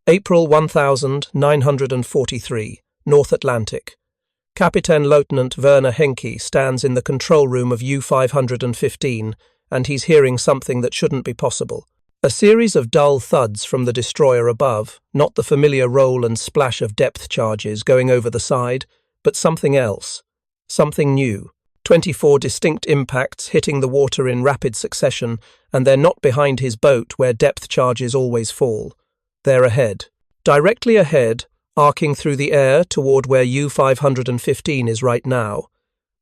April 1943, North Atlantic. Kapitänleutnant Werner Henke stands in the control room of U-515, and he's hearing something that shouldn't be possible. A series of dull thuds from the destroyer above, not the familiar roll and splash of depth charges going over the side, but something else. Something new. 24 distinct impacts hitting the water in rapid succession, and they're not behind his boat where depth charges always fall. They're ahead. Directly ahead, arcing through the air toward where U-515 is right now.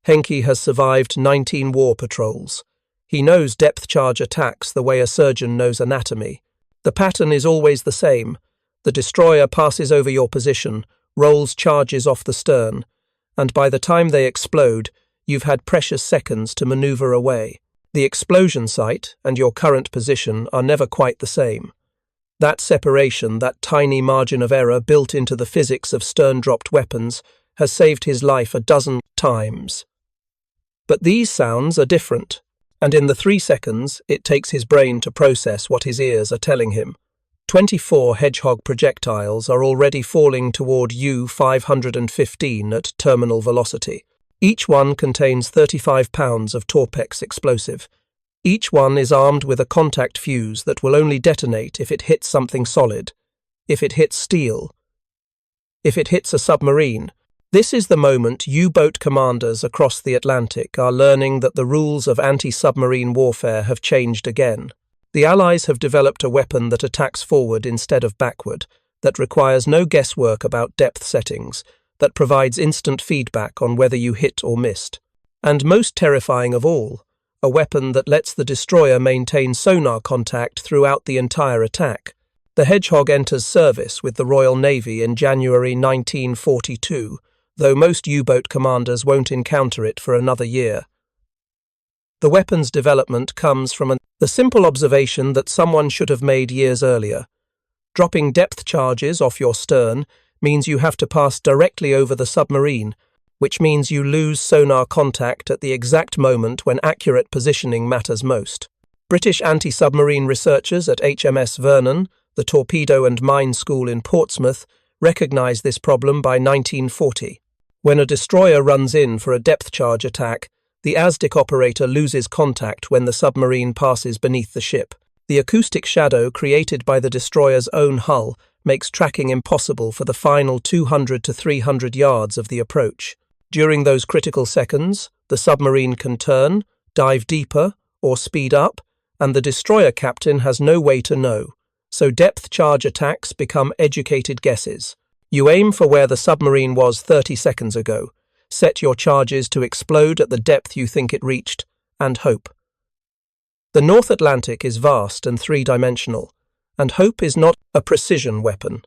Henke has survived 19 war patrols. He knows depth charge attacks the way a surgeon knows anatomy. The pattern is always the same. The destroyer passes over your position, rolls charges off the stern, and by the time they explode, you've had precious seconds to maneuver away. The explosion site and your current position are never quite the same. That separation, that tiny margin of error built into the physics of stern-dropped weapons, has saved his life a dozen times. But these sounds are different, and in the 3 seconds it takes his brain to process what his ears are telling him. 24 Hedgehog projectiles are already falling toward U-515 at terminal velocity. Each one contains 35 pounds of Torpex explosive. Each one is armed with a contact fuse that will only detonate if it hits something solid, if it hits steel, if it hits a submarine. This is the moment U-boat commanders across the Atlantic are learning that the rules of anti-submarine warfare have changed again. The Allies have developed a weapon that attacks forward instead of backward, that requires no guesswork about depth settings, that provides instant feedback on whether you hit or missed. And most terrifying of all, a weapon that lets the destroyer maintain sonar contact throughout the entire attack. The Hedgehog enters service with the Royal Navy in January 1942, though most U-boat commanders won't encounter it for another year. The weapon's development comes from the simple observation that someone should have made years earlier. Dropping depth charges off your stern means you have to pass directly over the submarine, which means you lose sonar contact at the exact moment when accurate positioning matters most. British anti-submarine researchers at HMS Vernon, the torpedo and mine school in Portsmouth, recognized this problem by 1940. When a destroyer runs in for a depth charge attack, the ASDIC operator loses contact when the submarine passes beneath the ship. The acoustic shadow created by the destroyer's own hull makes tracking impossible for the final 200 to 300 yards of the approach. During those critical seconds, the submarine can turn, dive deeper, or speed up, and the destroyer captain has no way to know. So depth charge attacks become educated guesses. You aim for where the submarine was 30 seconds ago, set your charges to explode at the depth you think it reached, and hope. The North Atlantic is vast and three-dimensional, and hope is not a precision weapon.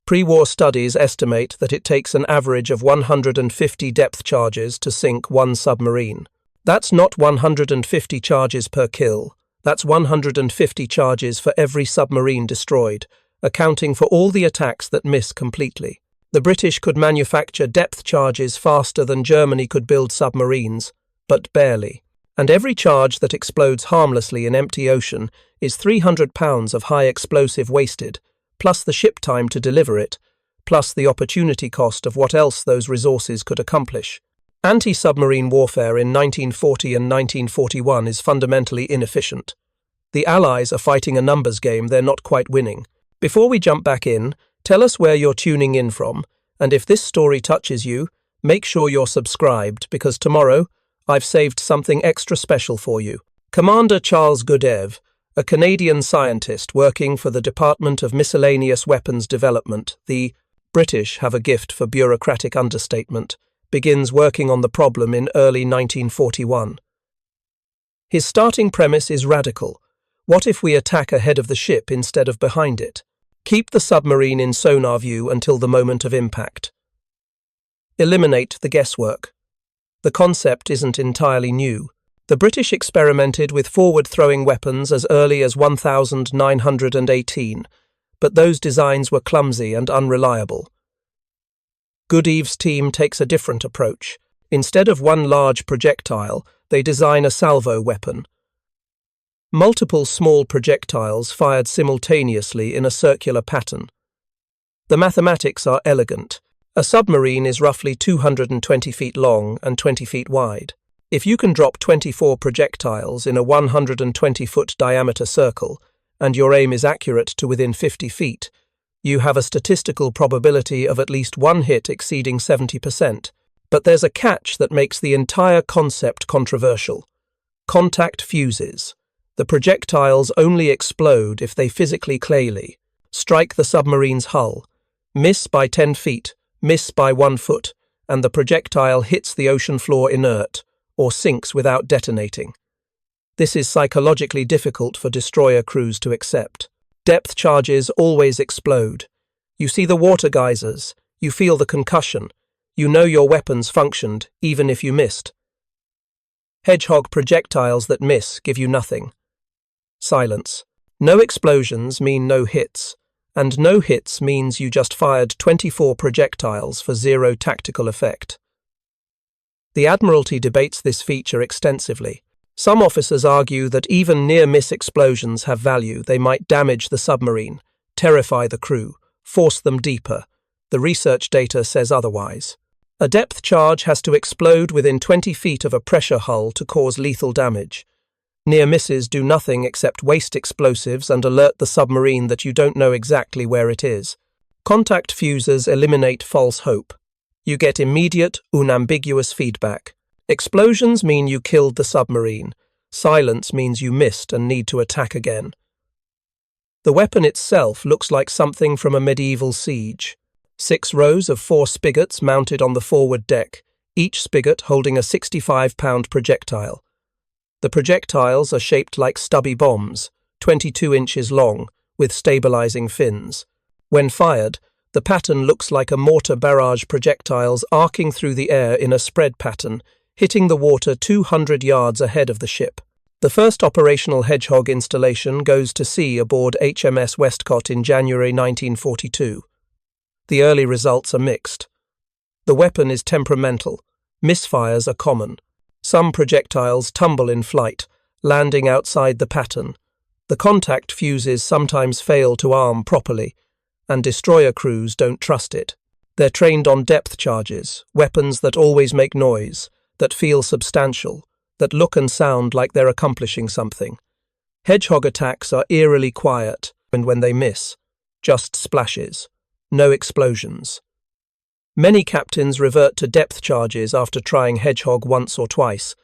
Pre-war studies estimate that it takes an average of 150 depth charges to sink one submarine. That's not 150 charges per kill, that's 150 charges for every submarine destroyed, accounting for all the attacks that miss completely. The British could manufacture depth charges faster than Germany could build submarines, but barely. And every charge that explodes harmlessly in empty ocean is 300 pounds of high explosive wasted, plus the ship time to deliver it, plus the opportunity cost of what else those resources could accomplish. Anti-submarine warfare in 1940 and 1941 is fundamentally inefficient. The Allies are fighting a numbers game they're not quite winning. Before we jump back in, tell us where you're tuning in from, and if this story touches you, make sure you're subscribed, because tomorrow I've saved something extra special for you. Commander Charles Godev, a Canadian scientist working for the Department of Miscellaneous Weapons Development, the British have a gift for bureaucratic understatement, begins working on the problem in early 1941. His starting premise is radical. What if we attack ahead of the ship instead of behind it? Keep the submarine in sonar view until the moment of impact. Eliminate the guesswork. The concept isn't entirely new. The British experimented with forward-throwing weapons as early as 1918, but those designs were clumsy and unreliable. Godev's team takes a different approach. Instead of one large projectile, they design a salvo weapon. Multiple small projectiles fired simultaneously in a circular pattern. The mathematics are elegant. A submarine is roughly 220 feet long and 20 feet wide. If you can drop 24 projectiles in a 120-foot diameter circle, and your aim is accurate to within 50 feet, you have a statistical probability of at least one hit exceeding 70%. But there's a catch that makes the entire concept controversial. Contact fuses. The projectiles only explode if they physically clearly strike the submarine's hull, miss by 10 feet, miss by 1 foot, and the projectile hits the ocean floor inert, or sinks without detonating. This is psychologically difficult for destroyer crews to accept. Depth charges always explode. You see the water geysers, you feel the concussion, you know your weapons functioned, even if you missed. Hedgehog projectiles that miss give you nothing. Silence. No explosions mean no hits, and no hits means you just fired 24 projectiles for zero tactical effect. The Admiralty debates this feature extensively. Some officers argue that even near-miss explosions have value. They might damage the submarine, terrify the crew, force them deeper. The research data says otherwise. A depth charge has to explode within 20 feet of a pressure hull to cause lethal damage. Near misses do nothing except waste explosives and alert the submarine that you don't know exactly where it is. Contact fuses eliminate false hope. You get immediate, unambiguous feedback. Explosions mean you killed the submarine. Silence means you missed and need to attack again. The weapon itself looks like something from a medieval siege. 6 rows of 4 spigots mounted on the forward deck, each spigot holding a 65-pound projectile. The projectiles are shaped like stubby bombs, 22 inches long, with stabilizing fins. When fired, the pattern looks like a mortar barrage projectiles arcing through the air in a spread pattern, hitting the water 200 yards ahead of the ship. The first operational Hedgehog installation goes to sea aboard HMS Westcott in January 1942. The early results are mixed. The weapon is temperamental. Misfires are common. Some projectiles tumble in flight, landing outside the pattern. The contact fuses sometimes fail to arm properly, and destroyer crews don't trust it. They're trained on depth charges, weapons that always make noise, that feel substantial, that look and sound like they're accomplishing something. Hedgehog attacks are eerily quiet, and when they miss, just splashes. No explosions. Many captains revert to depth charges after trying Hedgehog once or twice,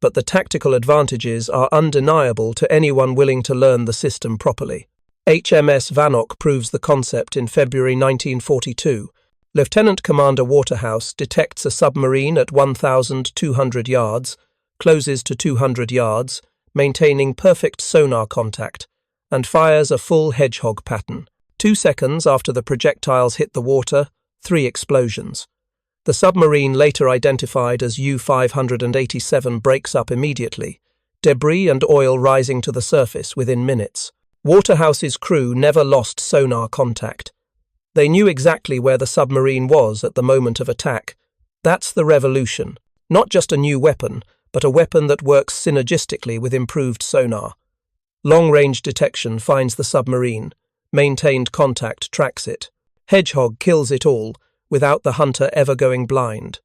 but the tactical advantages are undeniable to anyone willing to learn the system properly. HMS Vannock proves the concept in February 1942. Lieutenant Commander Waterhouse detects a submarine at 1,200 yards, closes to 200 yards, maintaining perfect sonar contact, and fires a full Hedgehog pattern. 2 seconds after the projectiles hit the water, 3 explosions. The submarine, later identified as U-587, breaks up immediately, debris and oil rising to the surface within minutes. Waterhouse's crew never lost sonar contact. They knew exactly where the submarine was at the moment of attack. That's the revolution. Not just a new weapon, but a weapon that works synergistically with improved sonar. Long-range detection finds the submarine. Maintained contact tracks it. Hedgehog kills it all, without the hunter ever going blind.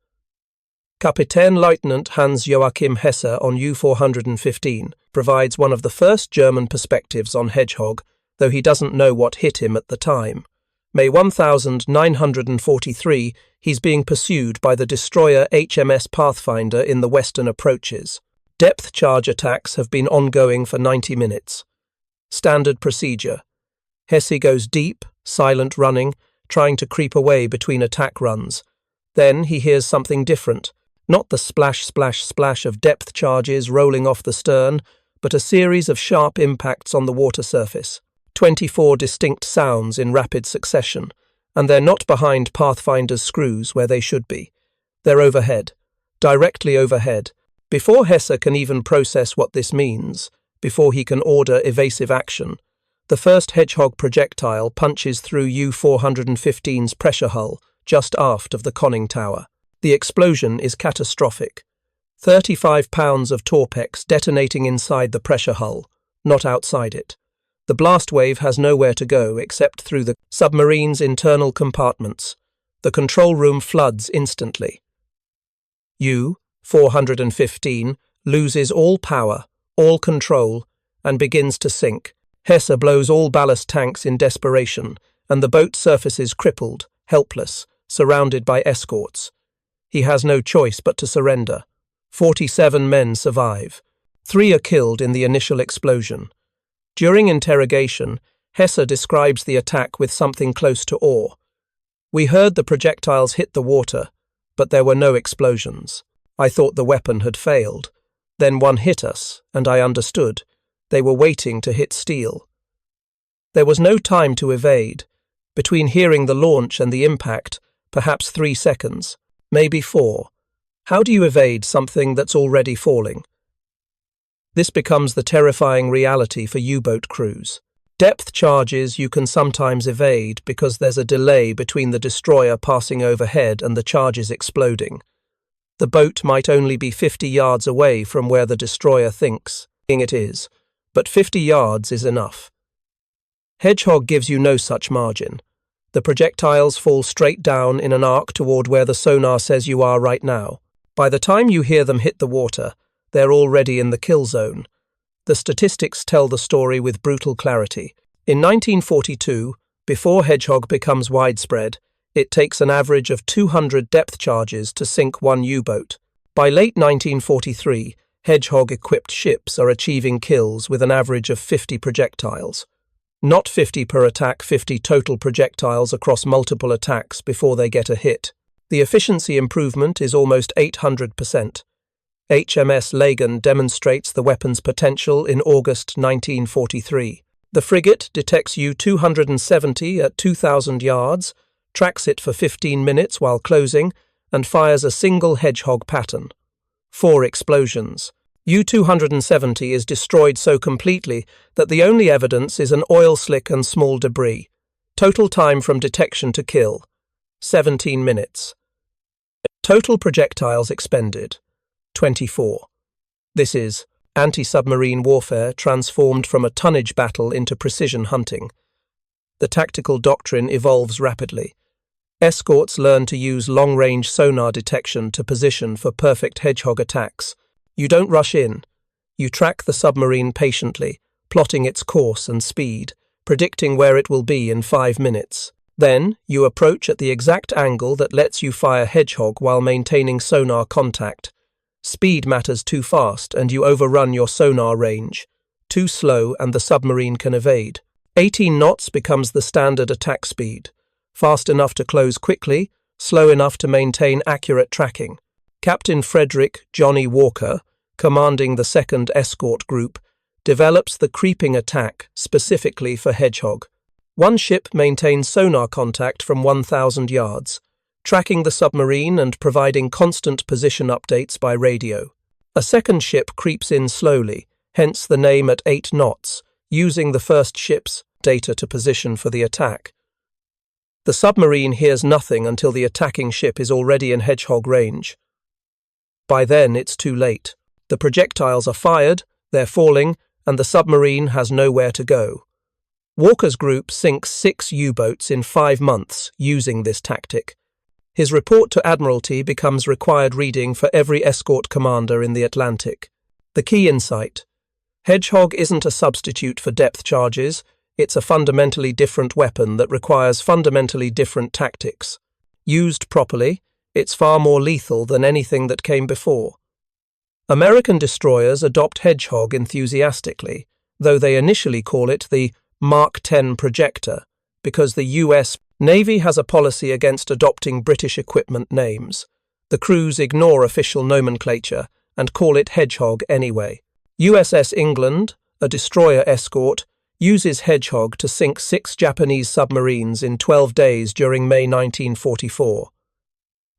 Kapitänleutnant Hans-Joachim Hesse on U-415 provides one of the first German perspectives on Hedgehog, though he doesn't know what hit him at the time. May 1943, he's being pursued by the destroyer HMS Pathfinder in the western approaches. Depth charge attacks have been ongoing for 90 minutes. Standard procedure. Hesse goes deep, silent running, trying to creep away between attack runs. Then he hears something different, not the splash, splash, splash of depth charges rolling off the stern, but a series of sharp impacts on the water surface. 24 distinct sounds in rapid succession, and they're not behind Pathfinder's screws where they should be. They're overhead, directly overhead. Before Hesse can even process what this means, before he can order evasive action, the first Hedgehog projectile punches through U-415's pressure hull, just aft of the conning tower. The explosion is catastrophic. 35 pounds of Torpex detonating inside the pressure hull. not outside it. The blast wave has nowhere to go except through the submarine's internal compartments. The control room floods instantly. U-415 loses all power, all control, and begins to sink. Hesse blows all ballast tanks in desperation, and the boat surfaces crippled, helpless, surrounded by escorts. He has no choice but to surrender. 47 men survive. 3 are killed in the initial explosion. During interrogation, Hesse describes the attack with something close to awe. We heard the projectiles hit the water, but there were no explosions. I thought the weapon had failed. Then one hit us, and I understood. They were waiting to hit steel. There was no time to evade. Between hearing the launch and the impact, perhaps 3 seconds, maybe 4. How do you evade something that's already falling? This becomes the terrifying reality for U-boat crews. Depth charges you can sometimes evade because there's a delay between the destroyer passing overhead and the charges exploding. The boat might only be 50 yards away from where the destroyer thinks it is, but 50 yards is enough. Hedgehog gives you no such margin. The projectiles fall straight down in an arc toward where the sonar says you are right now. By the time you hear them hit the water, they're already in the kill zone. The statistics tell the story with brutal clarity. In 1942, before Hedgehog becomes widespread, it takes an average of 200 depth charges to sink one U-boat. By late 1943, Hedgehog-equipped ships are achieving kills with an average of 50 projectiles. Not 50 per attack, 50 total projectiles across multiple attacks before they get a hit. The efficiency improvement is almost 800%. HMS Lagan demonstrates the weapon's potential in August 1943. The frigate detects U-270 at 2,000 yards, tracks it for 15 minutes while closing, and fires a single Hedgehog pattern. 4 explosions. U-270 is destroyed so completely that the only evidence is an oil slick and small debris. Total time from detection to kill, 17 minutes. Total projectiles expended, 24. This is anti-submarine warfare transformed from a tonnage battle into precision hunting. The tactical doctrine evolves rapidly. Escorts learn to use long-range sonar detection to position for perfect Hedgehog attacks. You don't rush in. You track the submarine patiently, plotting its course and speed, predicting where it will be in 5 minutes. Then, you approach at the exact angle that lets you fire Hedgehog while maintaining sonar contact. Speed matters too fast and you overrun your sonar range. Too slow and the submarine can evade. 18 knots becomes the standard attack speed. Fast enough to close quickly, slow enough to maintain accurate tracking. Captain Frederick Johnny Walker, commanding the 2nd Escort Group, develops the creeping attack specifically for Hedgehog. One ship maintains sonar contact from 1,000 yards, tracking the submarine and providing constant position updates by radio. A second ship creeps in slowly, hence the name at 8 knots, using the first ship's data to position for the attack. The submarine hears nothing until the attacking ship is already in Hedgehog range. By then, it's too late. The projectiles are fired, they're falling, and the submarine has nowhere to go. Walker's group sinks 6 U-boats in 5 months using this tactic. His report to Admiralty becomes required reading for every escort commander in the Atlantic. The key insight: Hedgehog isn't a substitute for depth charges, it's a fundamentally different weapon that requires fundamentally different tactics. Used properly, it's far more lethal than anything that came before. American destroyers adopt Hedgehog enthusiastically, though they initially call it the Mark 10 projector, because the US Navy has a policy against adopting British equipment names. The crews ignore official nomenclature and call it Hedgehog anyway. USS England, a destroyer escort, uses Hedgehog to sink 6 Japanese submarines in 12 days during May 1944.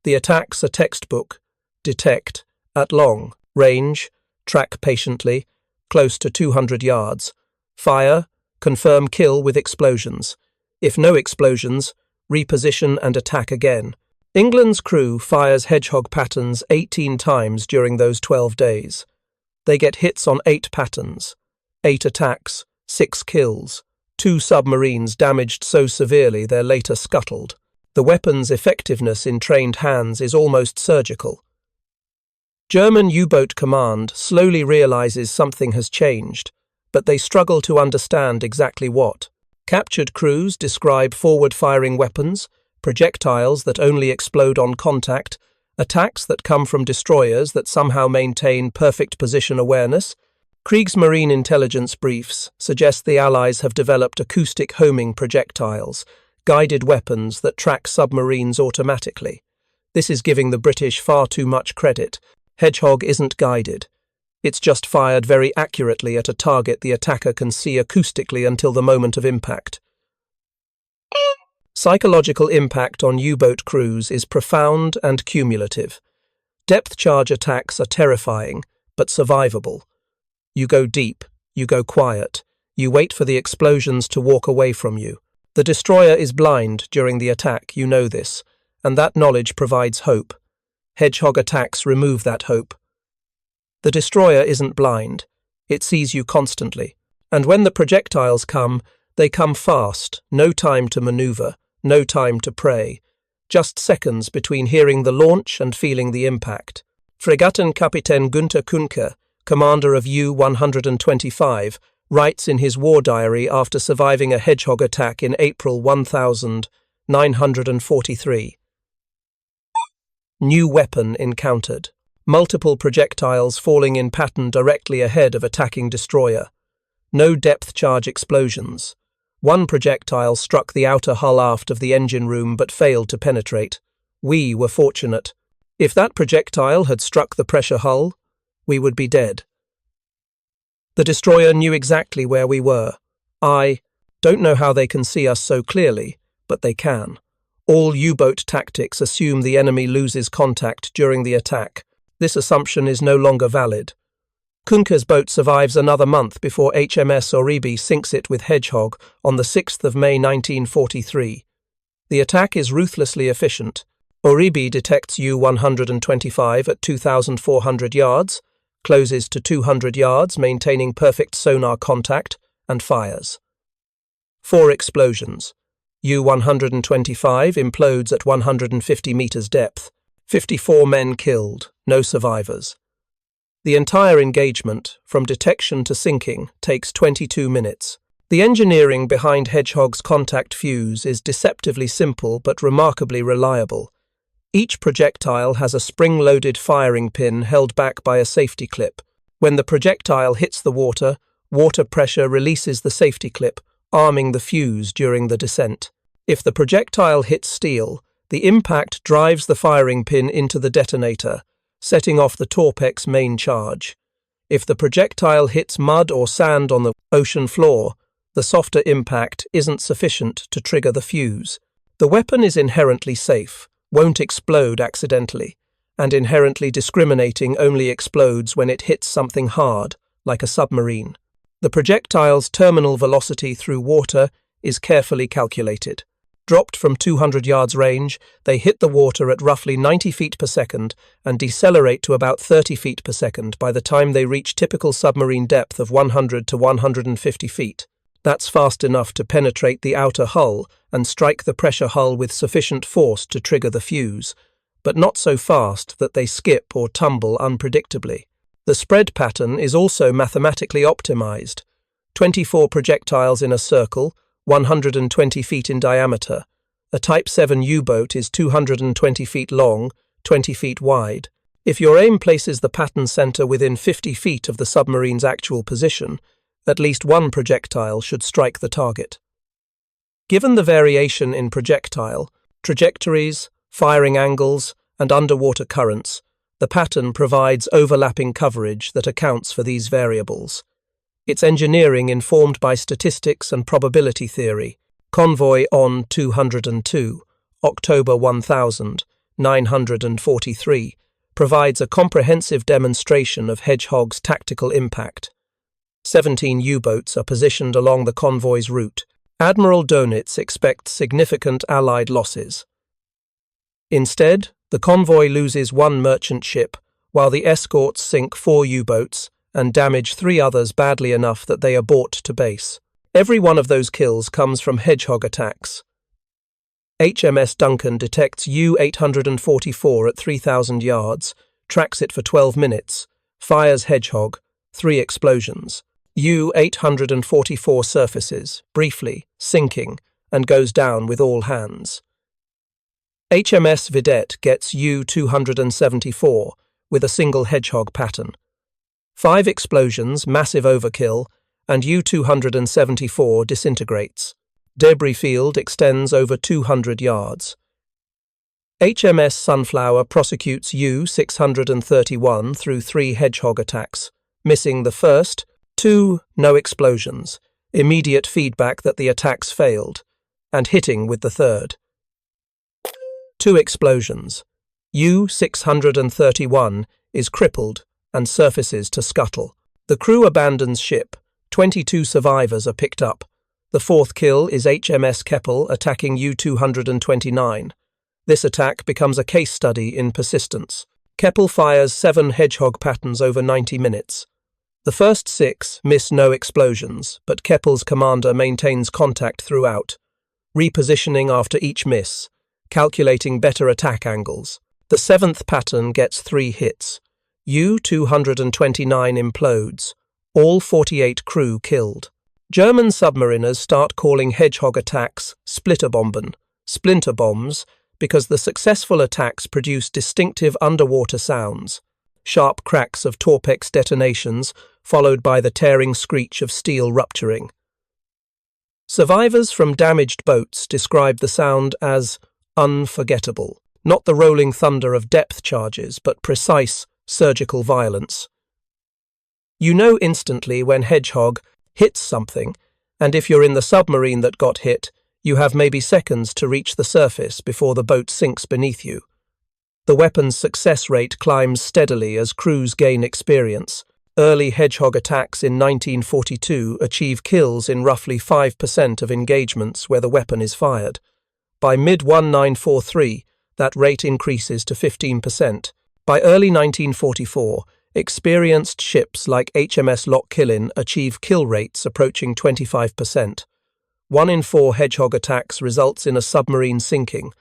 The attacks are textbook: detect, at long range, track patiently, close to 200 yards, fire, confirm kill with explosions. If no explosions, reposition and attack again. England's crew fires Hedgehog patterns 18 times during those 12 days. They get hits on 8 patterns. 8 attacks, 6 kills. 2 submarines damaged so severely they're later scuttled. The weapon's effectiveness in trained hands is almost surgical. German U-boat command slowly realizes something has changed, but they struggle to understand exactly what. Captured crews describe forward-firing weapons, projectiles that only explode on contact, attacks that come from destroyers that somehow maintain perfect position awareness. Kriegsmarine intelligence briefs suggest the Allies have developed acoustic homing projectiles, guided weapons that track submarines automatically. This is giving the British far too much credit. Hedgehog isn't guided. It's just fired very accurately at a target the attacker can see acoustically until the moment of impact. Psychological impact on U-boat crews is profound and cumulative. Depth charge attacks are terrifying, but survivable. You go deep, you go quiet, you wait for the explosions to walk away from you. The destroyer is blind during the attack, you know this, and that knowledge provides hope. Hedgehog attacks remove that hope. The destroyer isn't blind, it sees you constantly, and when the projectiles come, they come fast, no time to maneuver, no time to pray, just seconds between hearing the launch and feeling the impact. Fregattenkapitän Günther Kuhnke, commander of U-125, writes in his war diary after surviving a Hedgehog attack in April 1943. New weapon encountered. Multiple projectiles falling in pattern directly ahead of attacking destroyer. No depth charge explosions. One projectile struck the outer hull aft of the engine room but failed to penetrate. We were fortunate. If that projectile had struck the pressure hull, we would be dead. The destroyer knew exactly where we were. I don't know how they can see us so clearly, but they can. All U-boat tactics assume the enemy loses contact during the attack. This assumption is no longer valid. Kuhnke's boat survives another month before HMS Oribe sinks it with Hedgehog on the 6th of May 1943. The attack is ruthlessly efficient. Oribe detects U-125 at 2,400 yards, closes to 200 yards, maintaining perfect sonar contact, and fires. 4 explosions. U-125 implodes at 150 meters depth. 54 men killed, no survivors. The entire engagement, from detection to sinking, takes 22 minutes. The engineering behind Hedgehog's contact fuse is deceptively simple but remarkably reliable. Each projectile has a spring-loaded firing pin held back by a safety clip. When the projectile hits the water pressure releases the safety clip, arming the fuse during the descent. If the projectile hits steel, the impact drives the firing pin into the detonator, setting off the Torpex main charge. If the projectile hits mud or sand on the ocean floor, the softer impact isn't sufficient to trigger the fuse. The weapon is inherently safe, won't explode accidentally, and inherently discriminating only explodes when it hits something hard, like a submarine. The projectile's terminal velocity through water is carefully calculated. Dropped from 200 yards range, they hit the water at roughly 90 feet per second and decelerate to about 30 feet per second by the time they reach typical submarine depth of 100 to 150 feet. That's fast enough to penetrate the outer hull and strike the pressure hull with sufficient force to trigger the fuse, but not so fast that they skip or tumble unpredictably. The spread pattern is also mathematically optimized. 24 projectiles in a circle, 120 feet in diameter. A Type 7 U-boat is 220 feet long, 20 feet wide. If your aim places the pattern center within 50 feet of the submarine's actual position, at least one projectile should strike the target. Given the variation in projectile, trajectories, firing angles, and underwater currents, the pattern provides overlapping coverage that accounts for these variables. Its engineering informed by statistics and probability theory. Convoy on 202, October 1943, provides a comprehensive demonstration of Hedgehog's tactical impact. 17 U-boats are positioned along the convoy's route. Admiral Dönitz expects significant Allied losses. Instead, the convoy loses 1 merchant ship, while the escorts sink 4 U-boats and damage 3 others badly enough that they abort to base. Every one of those kills comes from Hedgehog attacks. HMS Duncan detects U-844 at 3,000 yards, tracks it for 12 minutes, fires Hedgehog, 3 explosions. U-844 surfaces, briefly, sinking, and goes down with all hands. HMS Vidette gets U-274 with a single Hedgehog pattern. 5 explosions, massive overkill, and U-274 disintegrates. Debris field extends over 200 yards. HMS Sunflower prosecutes U-631 through 3 Hedgehog attacks, missing the first, 2 no explosions, immediate feedback that the attacks failed, and hitting with the third. 2 explosions. U-631 is crippled and surfaces to scuttle. The crew abandons ship. 22 survivors are picked up. The 4th kill is HMS Keppel attacking U-229. This attack becomes a case study in persistence. Keppel fires 7 Hedgehog patterns over 90 minutes. The first 6 miss no explosions, but Keppel's commander maintains contact throughout, repositioning after each miss, calculating better attack angles. The 7th pattern gets 3 hits. U-229 implodes. All 48 crew killed. German submariners start calling Hedgehog attacks Splitterbomben, splinter bombs, because the successful attacks produce distinctive underwater sounds, sharp cracks of Torpex detonations followed by the tearing screech of steel rupturing. Survivors from damaged boats describe the sound as unforgettable, not the rolling thunder of depth charges, but precise surgical violence. You know instantly when Hedgehog hits something, and if you're in the submarine that got hit, you have maybe seconds to reach the surface before the boat sinks beneath you. The weapon's success rate climbs steadily as crews gain experience. Early Hedgehog attacks in 1942 achieve kills in roughly 5% of engagements where the weapon is fired. By mid-1943, that rate increases to 15%. By early 1944, experienced ships like HMS Lochkillen achieve kill rates approaching 25%. 1 in 4 Hedgehog attacks results in a submarine sinking.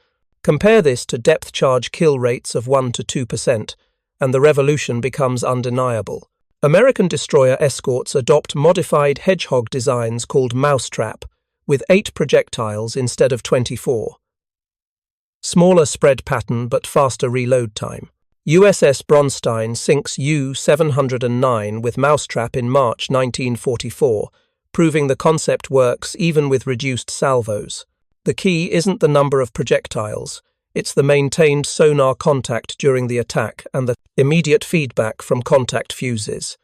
Compare this to depth charge kill rates of 1 to 2%, and the revolution becomes undeniable. American destroyer escorts adopt modified Hedgehog designs called Mousetrap, with 8 projectiles instead of 24. Smaller spread pattern but faster reload time. USS Bronstein sinks U-709 with Mousetrap in March 1944, proving the concept works even with reduced salvos. The key isn't the number of projectiles, it's the maintained sonar contact during the attack and the immediate feedback from contact fuses.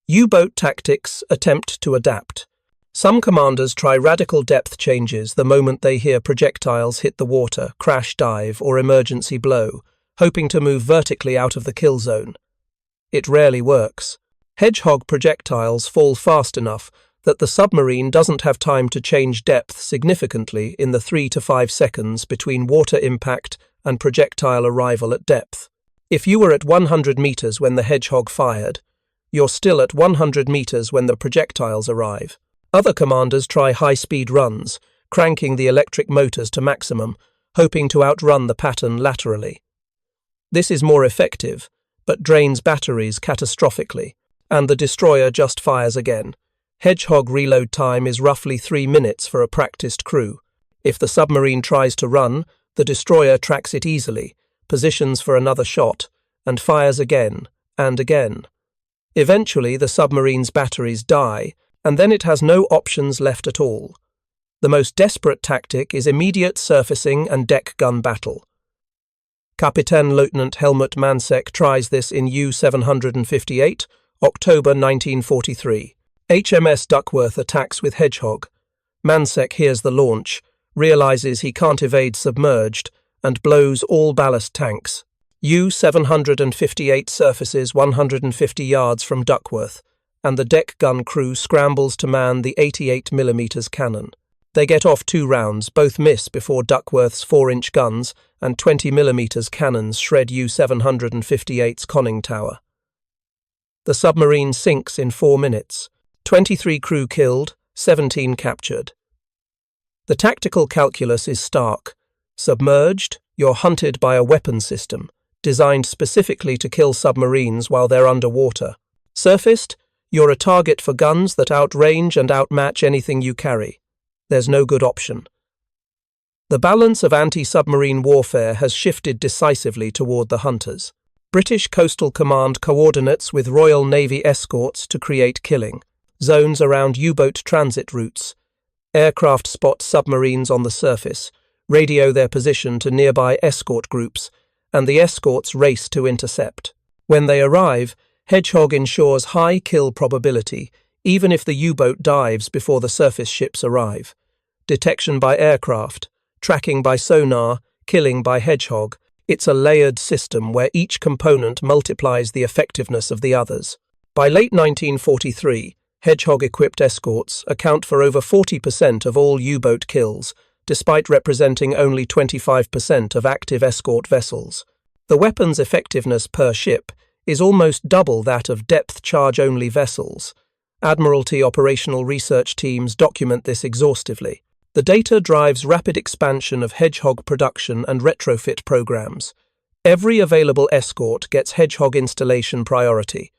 U-boat tactics attempt to adapt. Some commanders try radical depth changes the moment they hear projectiles hit the water, crash dive, or emergency blow, hoping to move vertically out of the kill zone. It rarely works. Hedgehog projectiles fall fast enough that the submarine doesn't have time to change depth significantly in the 3 to 5 seconds between water impact and projectile arrival at depth. If you were at 100 meters when the Hedgehog fired, you're still at 100 meters when the projectiles arrive. Other commanders try high-speed runs, cranking the electric motors to maximum, hoping to outrun the pattern laterally. This is more effective, but drains batteries catastrophically, and the destroyer just fires again. Hedgehog reload time is roughly 3 minutes for a practiced crew. If the submarine tries to run, the destroyer tracks it easily, positions for another shot, and fires again and again. Eventually, the submarine's batteries die, and then it has no options left at all. The most desperate tactic is immediate surfacing and deck gun battle. Kapitänleutnant Helmut Mansek tries this in U-758, October 1943. HMS Duckworth attacks with Hedgehog. Mansek hears the launch, realizes he can't evade submerged, and blows all ballast tanks. U-758 surfaces 150 yards from Duckworth, and the deck gun crew scrambles to man the 88mm cannon. They get off 2 rounds, both miss before Duckworth's 4-inch guns and 20mm cannons shred U-758's conning tower. The submarine sinks in 4 minutes. 23 crew killed, 17 captured. The tactical calculus is stark. Submerged, you're hunted by a weapon system, designed specifically to kill submarines while they're underwater. Surfaced, you're a target for guns that outrange and outmatch anything you carry. There's no good option. The balance of anti-submarine warfare has shifted decisively toward the hunters. British Coastal Command coordinates with Royal Navy escorts to create killing zones around U-boat transit routes. Aircraft spot submarines on the surface, radio their position to nearby escort groups, and the escorts race to intercept. When they arrive, Hedgehog ensures high kill probability, even if the U-boat dives before the surface ships arrive. Detection by aircraft, tracking by sonar, killing by Hedgehog. It's a layered system where each component multiplies the effectiveness of the others. By late 1943, Hedgehog-equipped escorts account for over 40% of all U-boat kills, despite representing only 25% of active escort vessels. The weapon's effectiveness per ship is almost double that of depth-charge-only vessels. Admiralty operational research teams document this exhaustively. The data drives rapid expansion of Hedgehog production and retrofit programs. Every available escort gets Hedgehog installation priority.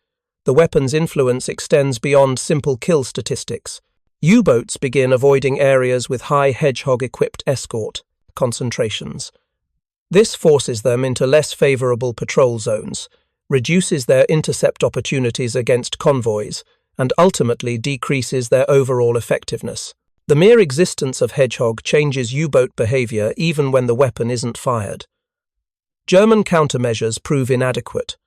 The weapon's influence extends beyond simple kill statistics. U-boats begin avoiding areas with high Hedgehog-equipped escort concentrations. This forces them into less favorable patrol zones, reduces their intercept opportunities against convoys, and ultimately decreases their overall effectiveness. The mere existence of Hedgehog changes U-boat behavior even when the weapon isn't fired. German countermeasures prove inadequate.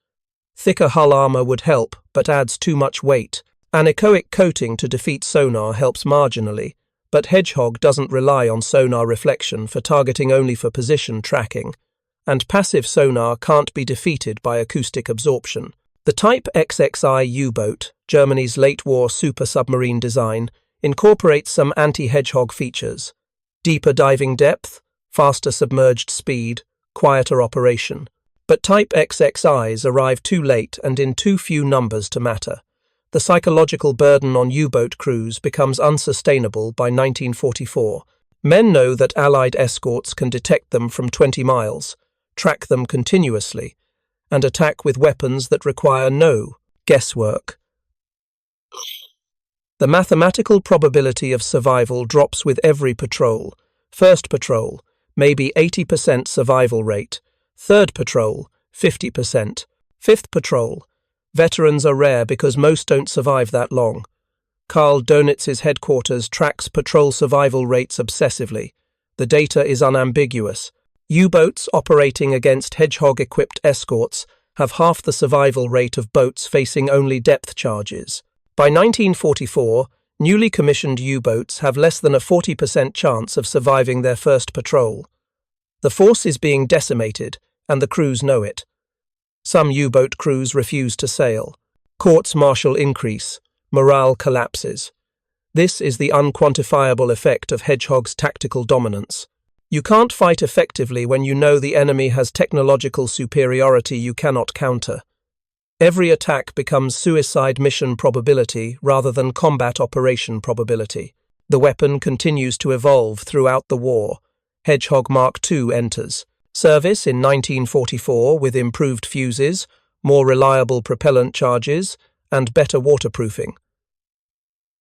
Thicker hull armor would help, but adds too much weight. Anechoic coating to defeat sonar helps marginally, but Hedgehog doesn't rely on sonar reflection for targeting only for position tracking, and passive sonar can't be defeated by acoustic absorption. The Type XXI U-boat, Germany's late-war super-submarine design, incorporates some anti-Hedgehog features: deeper diving depth, faster submerged speed, quieter operation. But Type XXIs arrive too late and in too few numbers to matter. The psychological burden on U-boat crews becomes unsustainable by 1944. Men know that Allied escorts can detect them from 20 miles, track them continuously, and attack with weapons that require no guesswork. The mathematical probability of survival drops with every patrol. First patrol, maybe 80% survival rate. Third patrol, 50%. Fifth patrol. Veterans are rare because most don't survive that long. Karl Donitz's headquarters tracks patrol survival rates obsessively. The data is unambiguous. U-boats operating against Hedgehog-equipped escorts have half the survival rate of boats facing only depth charges. By 1944, newly commissioned U-boats have less than a 40% chance of surviving their first patrol. The force is being decimated, and the crews know it. Some U-boat crews refuse to sail. Courts-martial increase. Morale collapses. This is the unquantifiable effect of Hedgehog's tactical dominance. You can't fight effectively when you know the enemy has technological superiority you cannot counter. Every attack becomes suicide mission probability rather than combat operation probability. The weapon continues to evolve throughout the war. Hedgehog Mark II enters. Service in 1944 with improved fuses, more reliable propellant charges, and better waterproofing.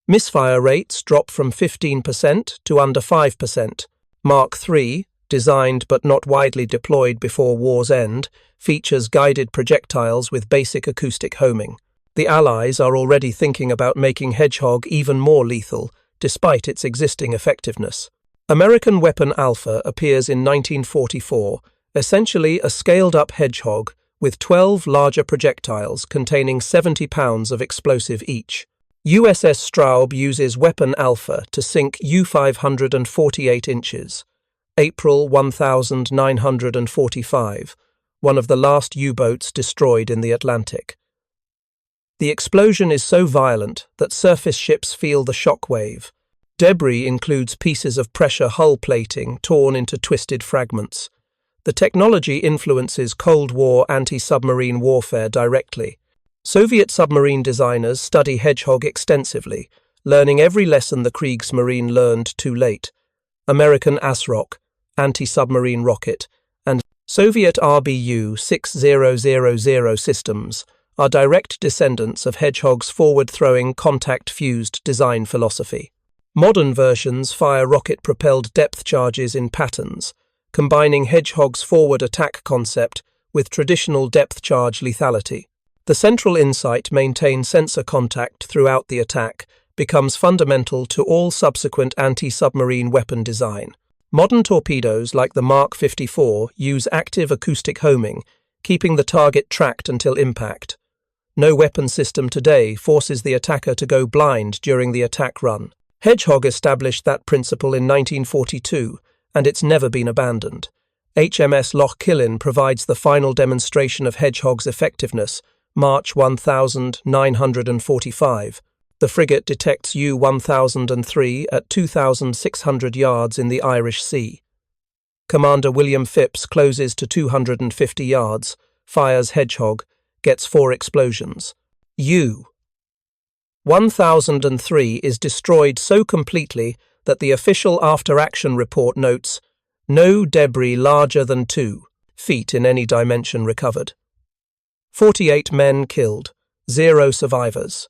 Misfire rates drop from 15% to under 5%. Mark III, designed but not widely deployed before war's end, features guided projectiles with basic acoustic homing. The Allies are already thinking about making Hedgehog even more lethal, despite its existing effectiveness. American Weapon Alpha appears in 1944, essentially a scaled-up Hedgehog with 12 larger projectiles containing 70 pounds of explosive each. USS Straub uses Weapon Alpha to sink U-500 48 inches. April 1945, one of the last U-boats destroyed in the Atlantic. The explosion is so violent that surface ships feel the shock wave. Debris includes pieces of pressure hull plating torn into twisted fragments. The technology influences Cold War anti-submarine warfare directly. Soviet submarine designers study Hedgehog extensively, learning every lesson the Kriegsmarine learned too late. American ASROC, anti-submarine rocket, and Soviet RBU 6000 systems are direct descendants of Hedgehog's forward-throwing, contact-fused design philosophy. Modern versions fire rocket-propelled depth charges in patterns, combining Hedgehog's forward attack concept with traditional depth charge lethality. The central insight, maintain sensor contact throughout the attack, becomes fundamental to all subsequent anti-submarine weapon design. Modern torpedoes like the Mark 54 use active acoustic homing, keeping the target tracked until impact. No weapon system today forces the attacker to go blind during the attack run. Hedgehog established that principle in 1942, and it's never been abandoned. HMS Loch Killen provides the final demonstration of Hedgehog's effectiveness, March 1945. The frigate detects U-1003 at 2,600 yards in the Irish Sea. Commander William Phipps closes to 250 yards, fires Hedgehog, gets 4 explosions. U-1003 is destroyed so completely that the official after-action report notes, "No debris larger than 2 feet in any dimension recovered." 48 men killed, 0 survivors.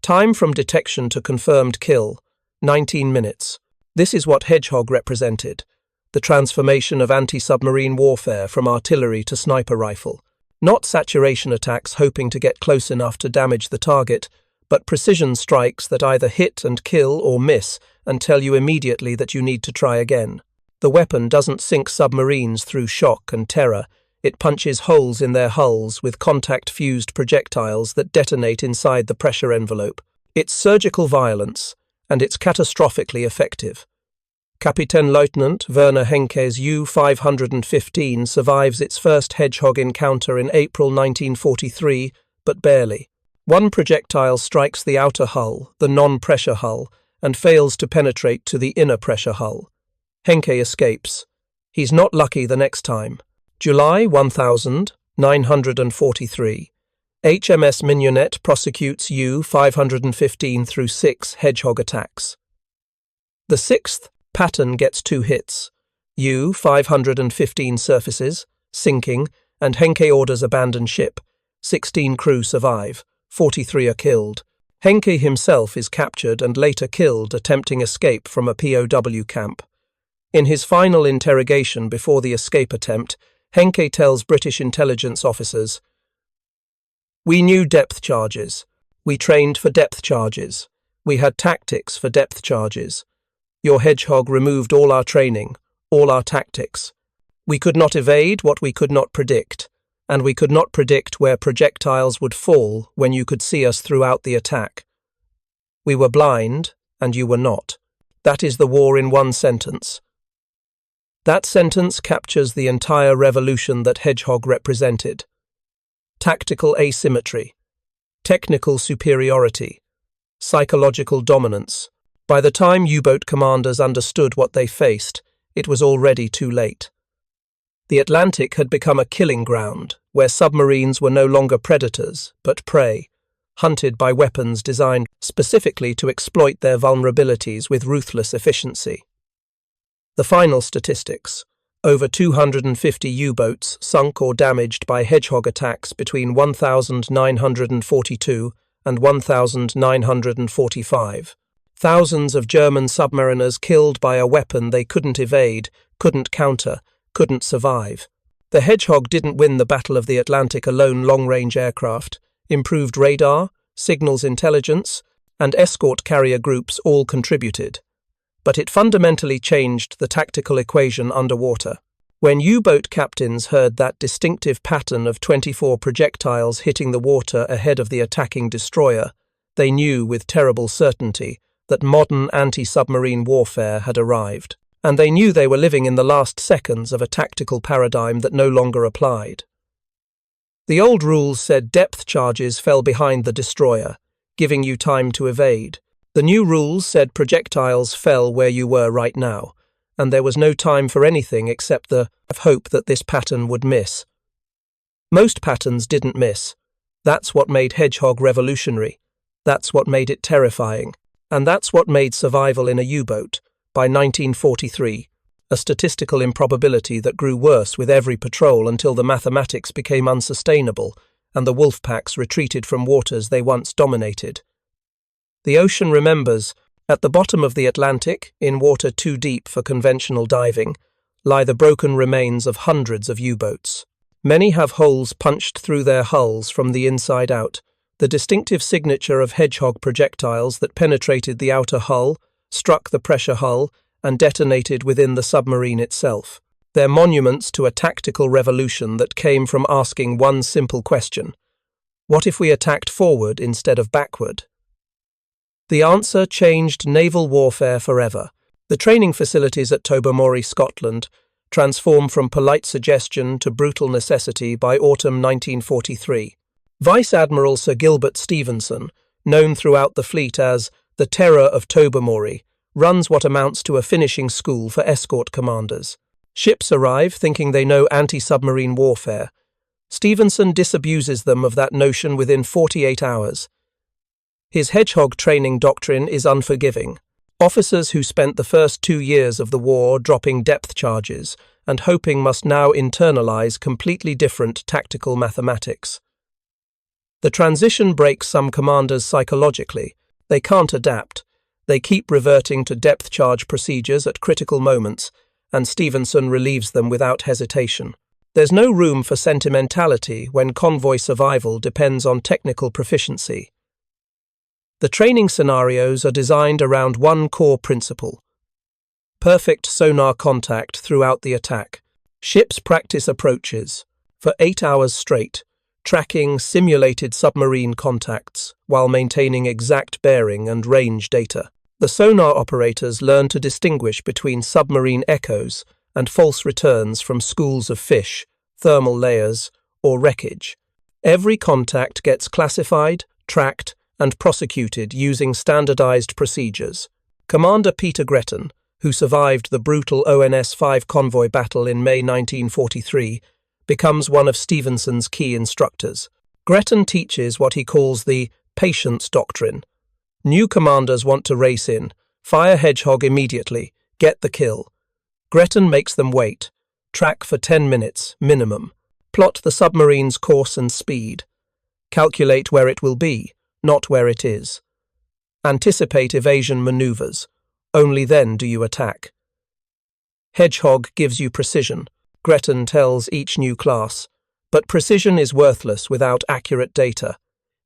Time from detection to confirmed kill, 19 minutes. This is what Hedgehog represented, the transformation of anti-submarine warfare from artillery to sniper rifle. Not saturation attacks hoping to get close enough to damage the target, but precision strikes that either hit and kill or miss and tell you immediately that you need to try again. The weapon doesn't sink submarines through shock and terror. It punches holes in their hulls with contact-fused projectiles that detonate inside the pressure envelope. It's surgical violence, and it's catastrophically effective. Kapitänleutnant Werner Henke's U-515 survives its first Hedgehog encounter in April 1943, but barely. One projectile strikes the outer hull, the non-pressure hull, and fails to penetrate to the inner pressure hull. Henke escapes. He's not lucky the next time. July 1943. HMS Mignonette prosecutes U-515 through 6 Hedgehog attacks. The 6th pattern gets 2 hits. U-515 surfaces, sinking, and Henke orders abandon ship. 16 crew survive, 43 are killed. Henke himself is captured and later killed attempting escape from a POW camp. In his final interrogation before the escape attempt, Henke tells British intelligence officers, "We knew depth charges. We trained for depth charges. We had tactics for depth charges. Your Hedgehog removed all our training, all our tactics. We could not evade what we could not predict, and we could not predict where projectiles would fall when you could see us throughout the attack. We were blind, and you were not. That is the war in one sentence." That sentence captures the entire revolution that Hedgehog represented. Tactical asymmetry, technical superiority, psychological dominance. By the time U-boat commanders understood what they faced, it was already too late. The Atlantic had become a killing ground, where submarines were no longer predators, but prey, hunted by weapons designed specifically to exploit their vulnerabilities with ruthless efficiency. The final statistics: over 250 U-boats sunk or damaged by Hedgehog attacks between 1942 and 1945. Thousands of German submariners killed by a weapon they couldn't evade, couldn't counter, couldn't survive. The Hedgehog didn't win the Battle of the Atlantic alone. Long-range aircraft, improved radar, signals intelligence, and escort carrier groups all contributed. But it fundamentally changed the tactical equation underwater. When U-boat captains heard that distinctive pattern of 24 projectiles hitting the water ahead of the attacking destroyer, they knew with terrible certainty that modern anti-submarine warfare had arrived. And they knew they were living in the last seconds of a tactical paradigm that no longer applied. The old rules said depth charges fell behind the destroyer, giving you time to evade. The new rules said projectiles fell where you were right now, and there was no time for anything except the hope that this pattern would miss. Most patterns didn't miss. That's what made Hedgehog revolutionary. That's what made it terrifying. And that's what made survival in a U-boat, by 1943, a statistical improbability that grew worse with every patrol until the mathematics became unsustainable and the wolf packs retreated from waters they once dominated. The ocean remembers. At the bottom of the Atlantic, in water too deep for conventional diving, lie the broken remains of hundreds of U-boats. Many have holes punched through their hulls from the inside out, the distinctive signature of Hedgehog projectiles that penetrated the outer hull, struck the pressure hull, and detonated within the submarine itself. They're monuments to a tactical revolution that came from asking one simple question: what if we attacked forward instead of backward? The answer changed naval warfare forever. The training facilities at Tobermory, Scotland, transformed from polite suggestion to brutal necessity by autumn 1943. Vice Admiral Sir Gilbert Stevenson, known throughout the fleet as the Terror of Tobermory, runs what amounts to a finishing school for escort commanders. Ships arrive thinking they know anti-submarine warfare. Stevenson disabuses them of that notion within 48 hours. His Hedgehog training doctrine is unforgiving. Officers who spent the first 2 years of the war dropping depth charges and hoping must now internalize completely different tactical mathematics. The transition breaks some commanders psychologically. They can't adapt. They keep reverting to depth charge procedures at critical moments, and Stevenson relieves them without hesitation. There's no room for sentimentality when convoy survival depends on technical proficiency. The training scenarios are designed around one core principle: perfect sonar contact throughout the attack. Ships practice approaches for 8 hours straight, tracking simulated submarine contacts while maintaining exact bearing and range data. The sonar operators learn to distinguish between submarine echoes and false returns from schools of fish, thermal layers, or wreckage. Every contact gets classified, tracked, and prosecuted using standardized procedures. Commander Peter Gretton, who survived the brutal ONS-5 convoy battle in May 1943, becomes one of Stevenson's key instructors. Gretton teaches what he calls the patience doctrine. New commanders want to race in, fire Hedgehog immediately, get the kill. Gretton makes them wait, track for 10 minutes, minimum, plot the submarine's course and speed, calculate where it will be, not where it is. Anticipate evasion maneuvers. Only then do you attack. Hedgehog gives you precision, Gretton tells each new class, but precision is worthless without accurate data.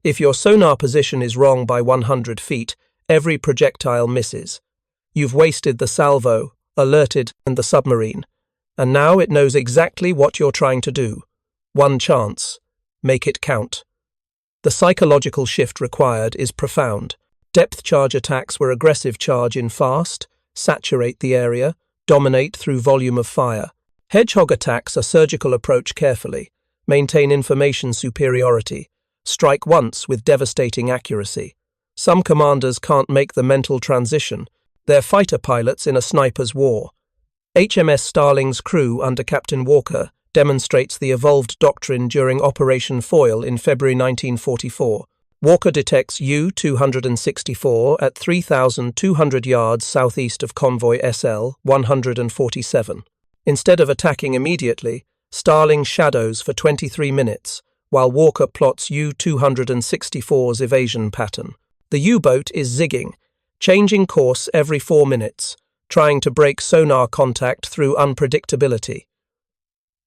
If your sonar position is wrong by 100 feet, every projectile misses. You've wasted the salvo, alerted, and the submarine, and now it knows exactly what you're trying to do. One chance. Make it count. The psychological shift required is profound. Depth charge attacks were aggressive charge in fast, saturate the area, dominate through volume of fire. Hedgehog attacks a surgical approach carefully, maintain information superiority, strike once with devastating accuracy. Some commanders can't make the mental transition. They're fighter pilots in a sniper's war. HMS Starling's crew under Captain Walker demonstrates the evolved doctrine during Operation Foil in February 1944. Walker detects U-264 at 3,200 yards southeast of convoy SL 147. Instead of attacking immediately, Starling shadows for 23 minutes, while Walker plots U-264's evasion pattern. The U-boat is zigging, changing course every 4 minutes, trying to break sonar contact through unpredictability.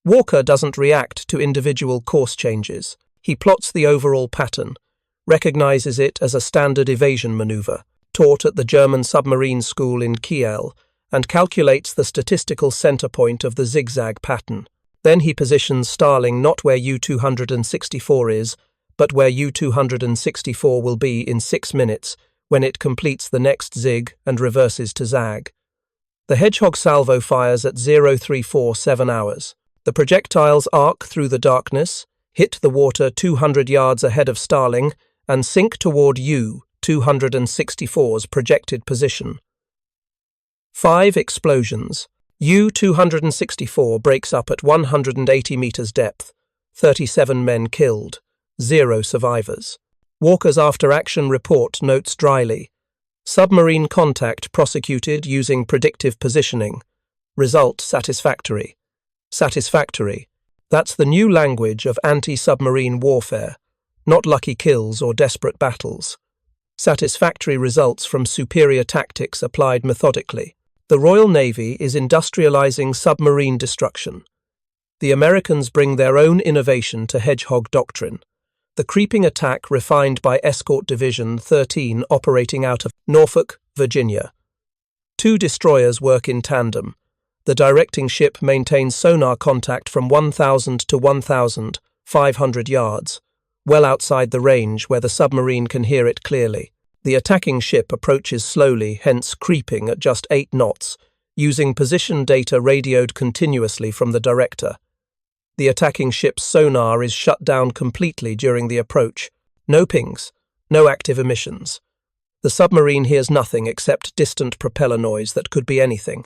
Walker doesn't react to individual course changes. He plots the overall pattern, recognizes it as a standard evasion maneuver, taught at the German submarine school in Kiel, and calculates the statistical center point of the zigzag pattern. Then he positions Starling not where U-264 is, but where U-264 will be in 6 minutes when it completes the next zig and reverses to zag. The Hedgehog salvo fires at 0347 hours. The projectiles arc through the darkness, hit the water 200 yards ahead of Starling, and sink toward U-264's projected position. 5 explosions. U-264 breaks up at 180 meters depth, 37 men killed. 0 survivors. Walker's after-action report notes dryly, submarine contact prosecuted using predictive positioning. Result satisfactory. Satisfactory. That's the new language of anti-submarine warfare, not lucky kills or desperate battles. Satisfactory results from superior tactics applied methodically. The Royal Navy is industrializing submarine destruction. The Americans bring their own innovation to Hedgehog doctrine. The creeping attack refined by Escort Division 13 operating out of Norfolk, Virginia. 2 destroyers work in tandem. The directing ship maintains sonar contact from 1,000 to 1,500 yards, well outside the range where the submarine can hear it clearly. The attacking ship approaches slowly, hence creeping at just 8 knots, using position data radioed continuously from the director. The attacking ship's sonar is shut down completely during the approach. No pings, no active emissions. The submarine hears nothing except distant propeller noise that could be anything.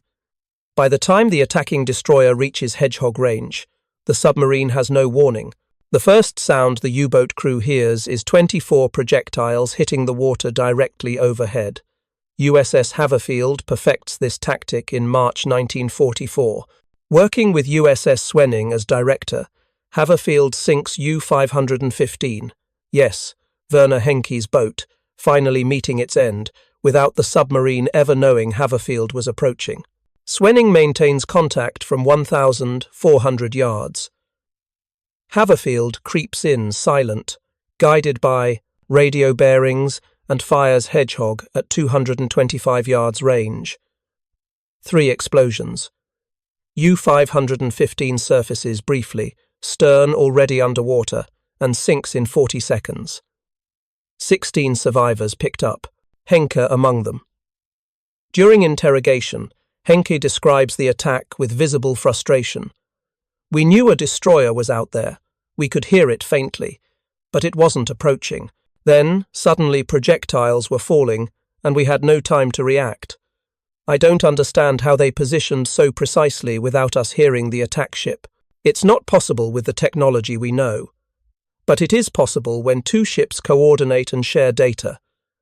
By the time the attacking destroyer reaches Hedgehog range, the submarine has no warning. The first sound the U-boat crew hears is 24 projectiles hitting the water directly overhead. USS Haverfield perfects this tactic in March 1944. Working with USS Swenning as director, Haverfield sinks U-515. Yes, Werner Henke's boat, finally meeting its end, without the submarine ever knowing Haverfield was approaching. Swenning maintains contact from 1,400 yards. Haverfield creeps in silent, guided by radio bearings, and fires Hedgehog at 225 yards range. 3 explosions. U-515 surfaces briefly, stern already underwater, and sinks in 40 seconds. 16 survivors picked up, Henke among them. During interrogation, Henke describes the attack with visible frustration. We knew a destroyer was out there. We could hear it faintly, but it wasn't approaching. Then, suddenly projectiles were falling, and we had no time to react. I don't understand how they positioned so precisely without us hearing the attack ship. It's not possible with the technology we know. But it is possible when 2 ships coordinate and share data.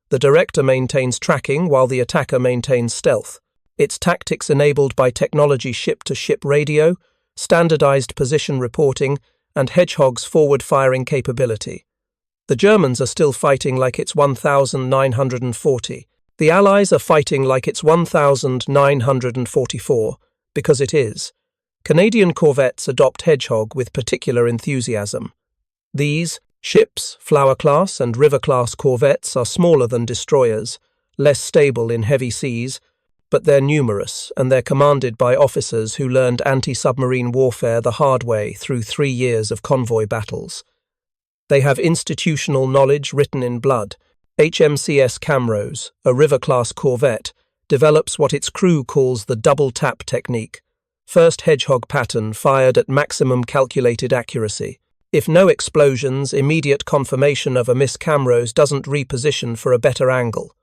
The director maintains tracking while the attacker maintains stealth. Its tactics enabled by technology ship-to-ship radio, standardized position reporting, and Hedgehog's forward-firing capability. The Germans are still fighting like it's 1940. The Allies are fighting like it's 1944, because it is. Canadian corvettes adopt Hedgehog with particular enthusiasm. These ships, Flower-class and River-class corvettes, are smaller than destroyers, less stable in heavy seas, but they're numerous, and they're commanded by officers who learned anti-submarine warfare the hard way through 3 years of convoy battles. They have institutional knowledge written in blood. HMCS Camrose, a River-class corvette, develops what its crew calls the double-tap technique. First Hedgehog pattern fired at maximum calculated accuracy. If no explosions, immediate confirmation of a miss Camrose doesn't reposition for a better angle.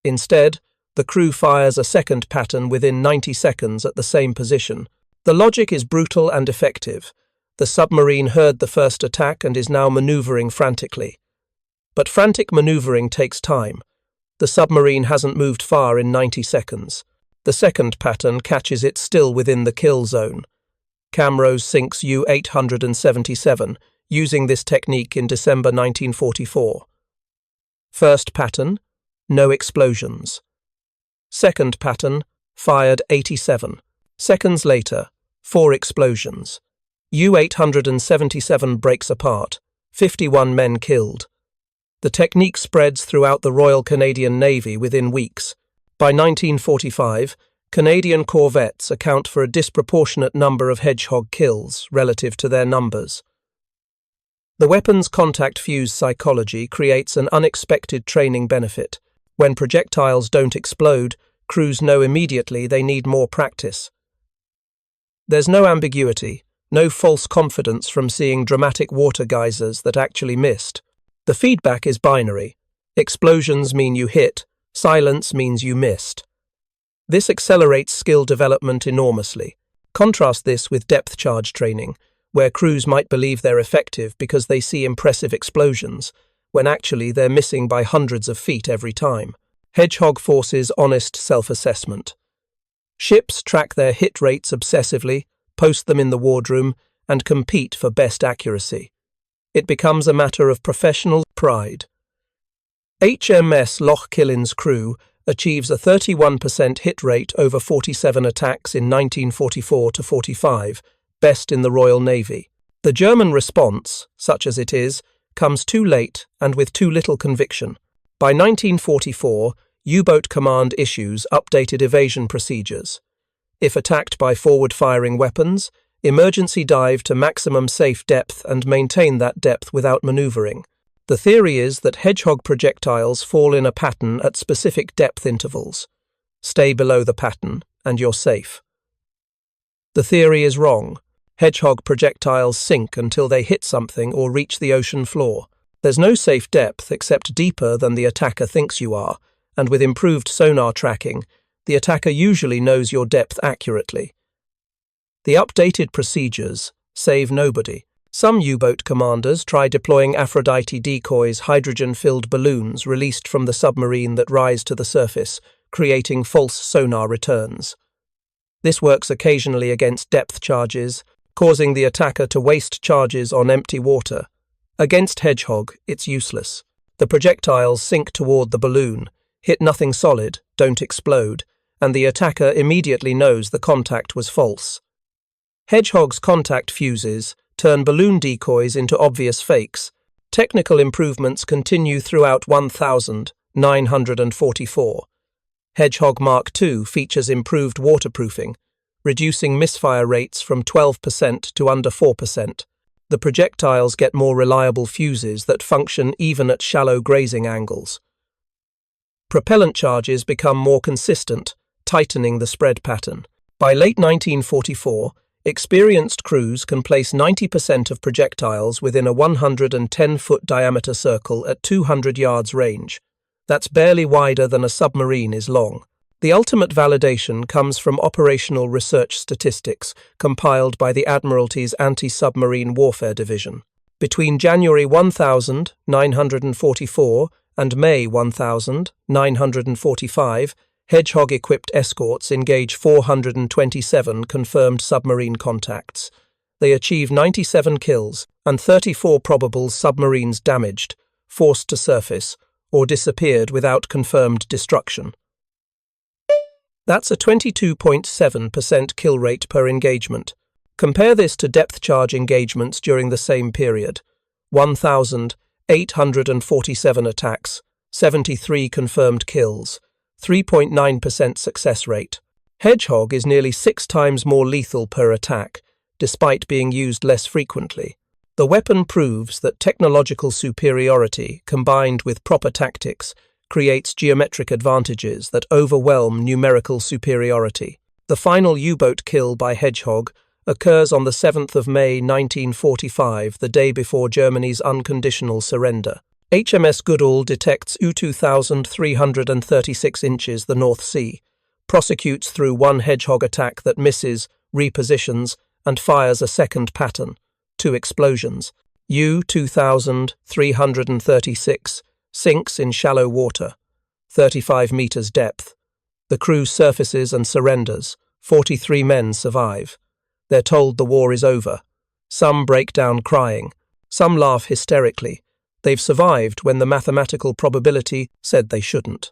Instead, the crew fires a second pattern within 90 seconds at the same position. The logic is brutal and effective. The submarine heard the first attack and is now maneuvering frantically. But frantic maneuvering takes time. The submarine hasn't moved far in 90 seconds. The second pattern catches it still within the kill zone. Camrose sinks U-877, using this technique in December 1944. First pattern, no explosions. Second pattern, fired 87. Seconds later, 4 explosions. U-877 breaks apart, 51 men killed. The technique spreads throughout the Royal Canadian Navy within weeks. By 1945, Canadian corvettes account for a disproportionate number of Hedgehog kills relative to their numbers. The weapons contact fuse psychology creates an unexpected training benefit. When projectiles don't explode, crews know immediately they need more practice. There's no ambiguity, no false confidence from seeing dramatic water geysers that actually missed. The feedback is binary. Explosions mean you hit, silence means you missed. This accelerates skill development enormously. Contrast this with depth charge training, where crews might believe they're effective because they see impressive explosions, when actually they're missing by hundreds of feet every time. Hedgehog forces honest self-assessment. Ships track their hit rates obsessively, post them in the wardroom, and compete for best accuracy. It becomes a matter of professional pride. HMS Loch Killin's crew achieves a 31% hit rate over 47 attacks in 1944–45, best in the Royal Navy. The German response, such as it is, comes too late and with too little conviction. By 1944, U-Boat Command issues updated evasion procedures. If attacked by forward-firing weapons, emergency dive to maximum safe depth and maintain that depth without maneuvering. The theory is that Hedgehog projectiles fall in a pattern at specific depth intervals. Stay below the pattern, and you're safe. The theory is wrong. Hedgehog projectiles sink until they hit something or reach the ocean floor. There's no safe depth except deeper than the attacker thinks you are, and with improved sonar tracking, the attacker usually knows your depth accurately. The updated procedures save nobody. Some U-boat commanders try deploying Aphrodite decoys, hydrogen-filled balloons released from the submarine that rise to the surface, creating false sonar returns. This works occasionally against depth charges, causing the attacker to waste charges on empty water. Against Hedgehog, it's useless. The projectiles sink toward the balloon, hit nothing solid, don't explode, and the attacker immediately knows the contact was false. Hedgehog's contact fuses turn balloon decoys into obvious fakes. Technical improvements continue throughout 1944. Hedgehog Mark II features improved waterproofing, reducing misfire rates from 12% to under 4%. The projectiles get more reliable fuses that function even at shallow grazing angles. Propellant charges become more consistent, tightening the spread pattern. By late 1944, experienced crews can place 90% of projectiles within a 110-foot diameter circle at 200 yards range. That's barely wider than a submarine is long. The ultimate validation comes from operational research statistics compiled by the Admiralty's Anti-Submarine Warfare Division. Between January 1944 and May 1945, Hedgehog-equipped escorts engage 427 confirmed submarine contacts. They achieve 97 kills and 34 probable submarines damaged, forced to surface, or disappeared without confirmed destruction. That's a 22.7% kill rate per engagement. Compare this to depth charge engagements during the same period. 1,847 attacks, 73 confirmed kills, 3.9% success rate. Hedgehog is nearly 6 times more lethal per attack, despite being used less frequently. The weapon proves that technological superiority, combined with proper tactics, creates geometric advantages that overwhelm numerical superiority. The final U-boat kill by Hedgehog occurs on the 7th of May 1945, the day before Germany's unconditional surrender. HMS Goodall detects U-2336 inches the North Sea, prosecutes through one Hedgehog attack that misses, repositions, and fires a second pattern, 2 explosions. U-2336 sinks in shallow water, 35 meters depth. The crew surfaces and surrenders. 43 men survive. They're told the war is over. Some break down crying. Some laugh hysterically. They've survived when the mathematical probability said they shouldn't.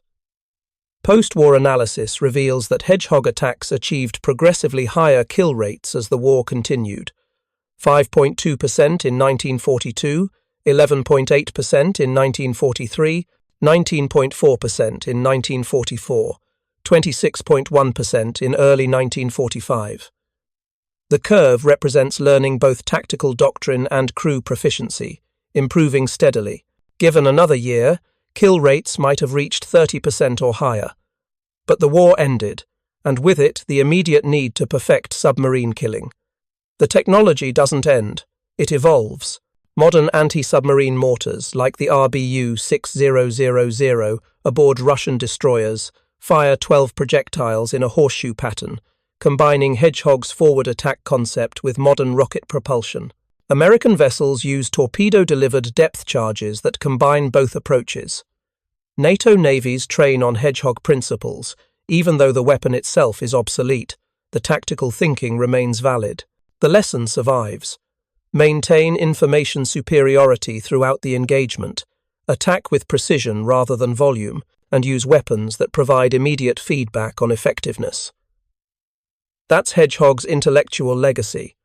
Post-war analysis reveals that Hedgehog attacks achieved progressively higher kill rates as the war continued. 5.2% in 1942, 11.8% in 1943, 19.4% in 1944, 26.1% in early 1945. The curve represents learning both tactical doctrine and crew proficiency, improving steadily. Given another year, kill rates might have reached 30% or higher. But the war ended, and with it the immediate need to perfect submarine killing. The technology doesn't end, it evolves. Modern anti-submarine mortars, like the RBU 6000 aboard Russian destroyers, fire 12 projectiles in a horseshoe pattern, combining Hedgehog's forward attack concept with modern rocket propulsion. American vessels use torpedo-delivered depth charges that combine both approaches. NATO navies train on Hedgehog principles. Even though the weapon itself is obsolete, the tactical thinking remains valid. The lesson survives. Maintain information superiority throughout the engagement. Attack with precision rather than volume, and use weapons that provide immediate feedback on effectiveness. That's Hedgehog's intellectual legacy.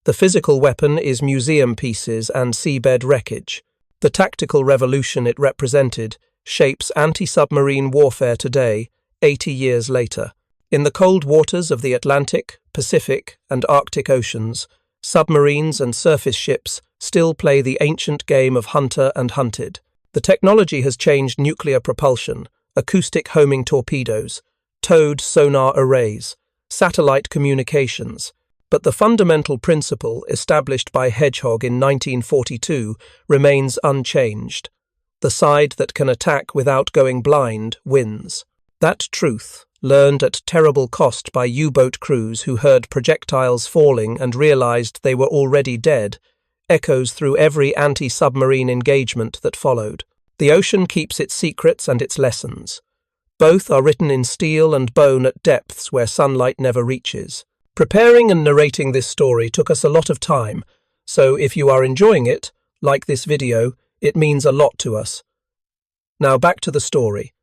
The physical weapon is museum pieces and seabed wreckage. The tactical revolution it represented shapes anti-submarine warfare today, 80 years later. In the cold waters of the Atlantic, Pacific, and Arctic Oceans, submarines and surface ships still play the ancient game of hunter and hunted. The technology has changed nuclear propulsion, acoustic homing torpedoes, towed sonar arrays, satellite communications, but the fundamental principle established by Hedgehog in 1942 remains unchanged. The side that can attack without going blind wins. That truth, learned at terrible cost by U-boat crews who heard projectiles falling and realized they were already dead, echoes through every anti-submarine engagement that followed. The ocean keeps its secrets and its lessons. Both are written in steel and bone at depths where sunlight never reaches. Preparing and narrating this story took us a lot of time, so if you are enjoying it, like this video, it means a lot to us. Now back to the story.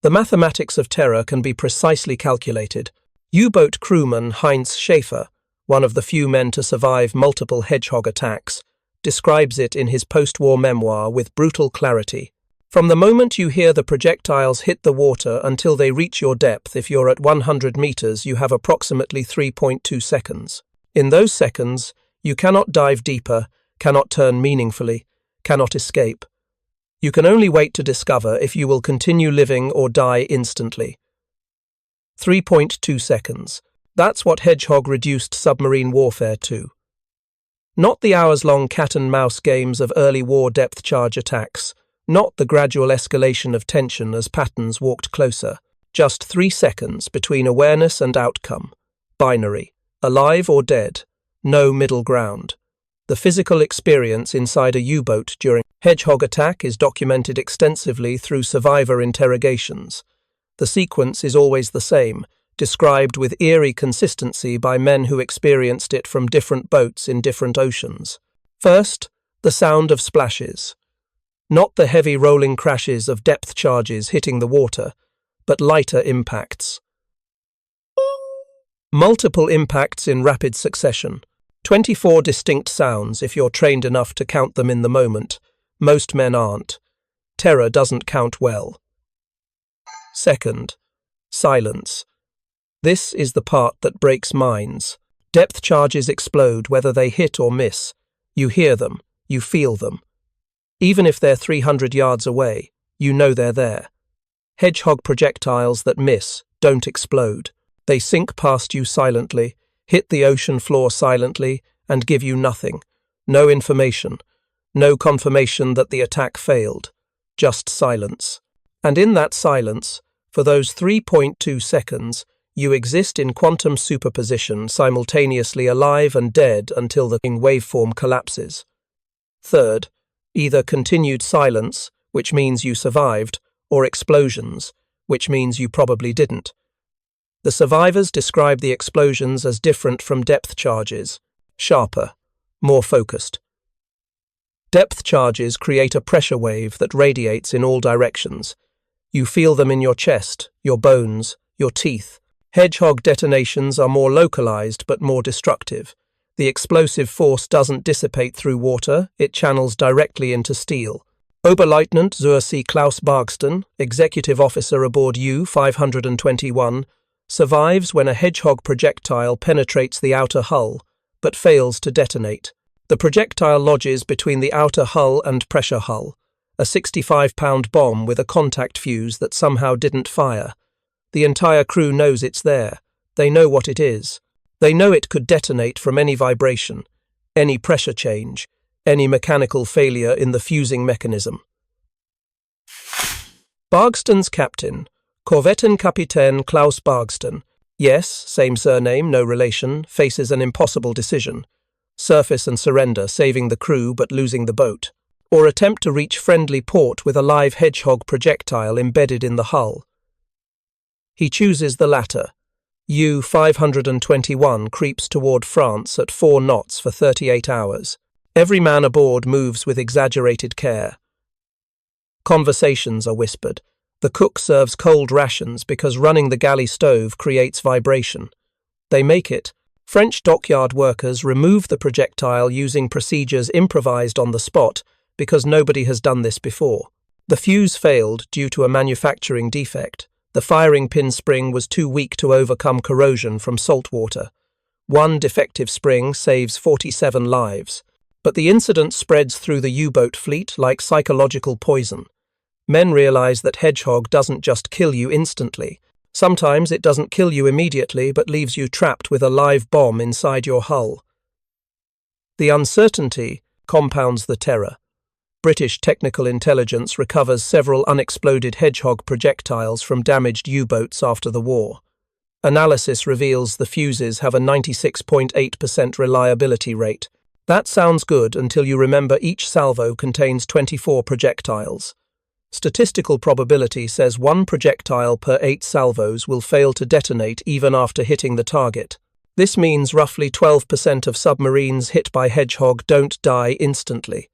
The mathematics of terror can be precisely calculated. U-boat crewman Heinz Schaefer, one of the few men to survive multiple Hedgehog attacks, describes it in his post-war memoir with brutal clarity. From the moment you hear the projectiles hit the water until they reach your depth, if you're at 100 meters, you have approximately 3.2 seconds. In those seconds, you cannot dive deeper, cannot turn meaningfully, cannot escape. You can only wait to discover if you will continue living or die instantly. 3.2 seconds. That's what Hedgehog reduced submarine warfare to. Not the hours-long cat-and-mouse games of early war depth charge attacks, not the gradual escalation of tension as patterns walked closer. Just 3 seconds between awareness and outcome. Binary. Alive or dead. No middle ground. The physical experience inside a U-boat during Hedgehog attack is documented extensively through survivor interrogations. The sequence is always the same, described with eerie consistency by men who experienced it from different boats in different oceans. First, the sound of splashes. Not the heavy rolling crashes of depth charges hitting the water, but lighter impacts. Multiple impacts in rapid succession. 24 distinct sounds if you're trained enough to count them in the moment. Most men aren't. Terror doesn't count well. Second, silence. This is the part that breaks minds. Depth charges explode whether they hit or miss. You hear them, you feel them. Even if they're 300 yards away, you know they're there. Hedgehog projectiles that miss don't explode. They sink past you silently, hit the ocean floor silently, and give you nothing. No information. No confirmation that the attack failed. Just silence. And in that silence, for those 3.2 seconds, you exist in quantum superposition, simultaneously alive and dead until the waveform collapses. Third, either continued silence, which means you survived, or explosions, which means you probably didn't. The survivors describe the explosions as different from depth charges, sharper, more focused. Depth charges create a pressure wave that radiates in all directions. You feel them in your chest, your bones, your teeth. Hedgehog detonations are more localized but more destructive. The explosive force doesn't dissipate through water, it channels directly into steel. Oberleutnant zur See Klaus Bargston, executive officer aboard U-521, survives when a Hedgehog projectile penetrates the outer hull, but fails to detonate. The projectile lodges between the outer hull and pressure hull, a 65-pound bomb with a contact fuse that somehow didn't fire. The entire crew knows it's there. They know what it is. They know it could detonate from any vibration, any pressure change, any mechanical failure in the fusing mechanism. Bargston's captain, Korvettenkapitän Klaus Bargston, Yes, same surname, no relation, faces an impossible decision. Surface and surrender, saving the crew but losing the boat. Or attempt to reach friendly port with a live Hedgehog projectile embedded in the hull. He chooses the latter. U-521 creeps toward France at 4 knots for 38 hours. Every man aboard moves with exaggerated care. Conversations are whispered. The cook serves cold rations because running the galley stove creates vibration. They make it. French dockyard workers remove the projectile using procedures improvised on the spot because nobody has done this before. The fuse failed due to a manufacturing defect. The firing pin spring was too weak to overcome corrosion from salt water. One defective spring saves 47 lives. But the incident spreads through the U-boat fleet like psychological poison. Men realize that Hedgehog doesn't just kill you instantly. Sometimes it doesn't kill you immediately but leaves you trapped with a live bomb inside your hull. The uncertainty compounds the terror. British technical intelligence recovers several unexploded Hedgehog projectiles from damaged U-boats after the war. Analysis reveals the fuses have a 96.8% reliability rate. That sounds good until you remember each salvo contains 24 projectiles. Statistical probability says 1 projectile per 8 salvos will fail to detonate even after hitting the target. This means roughly 12% of submarines hit by Hedgehog don't die instantly.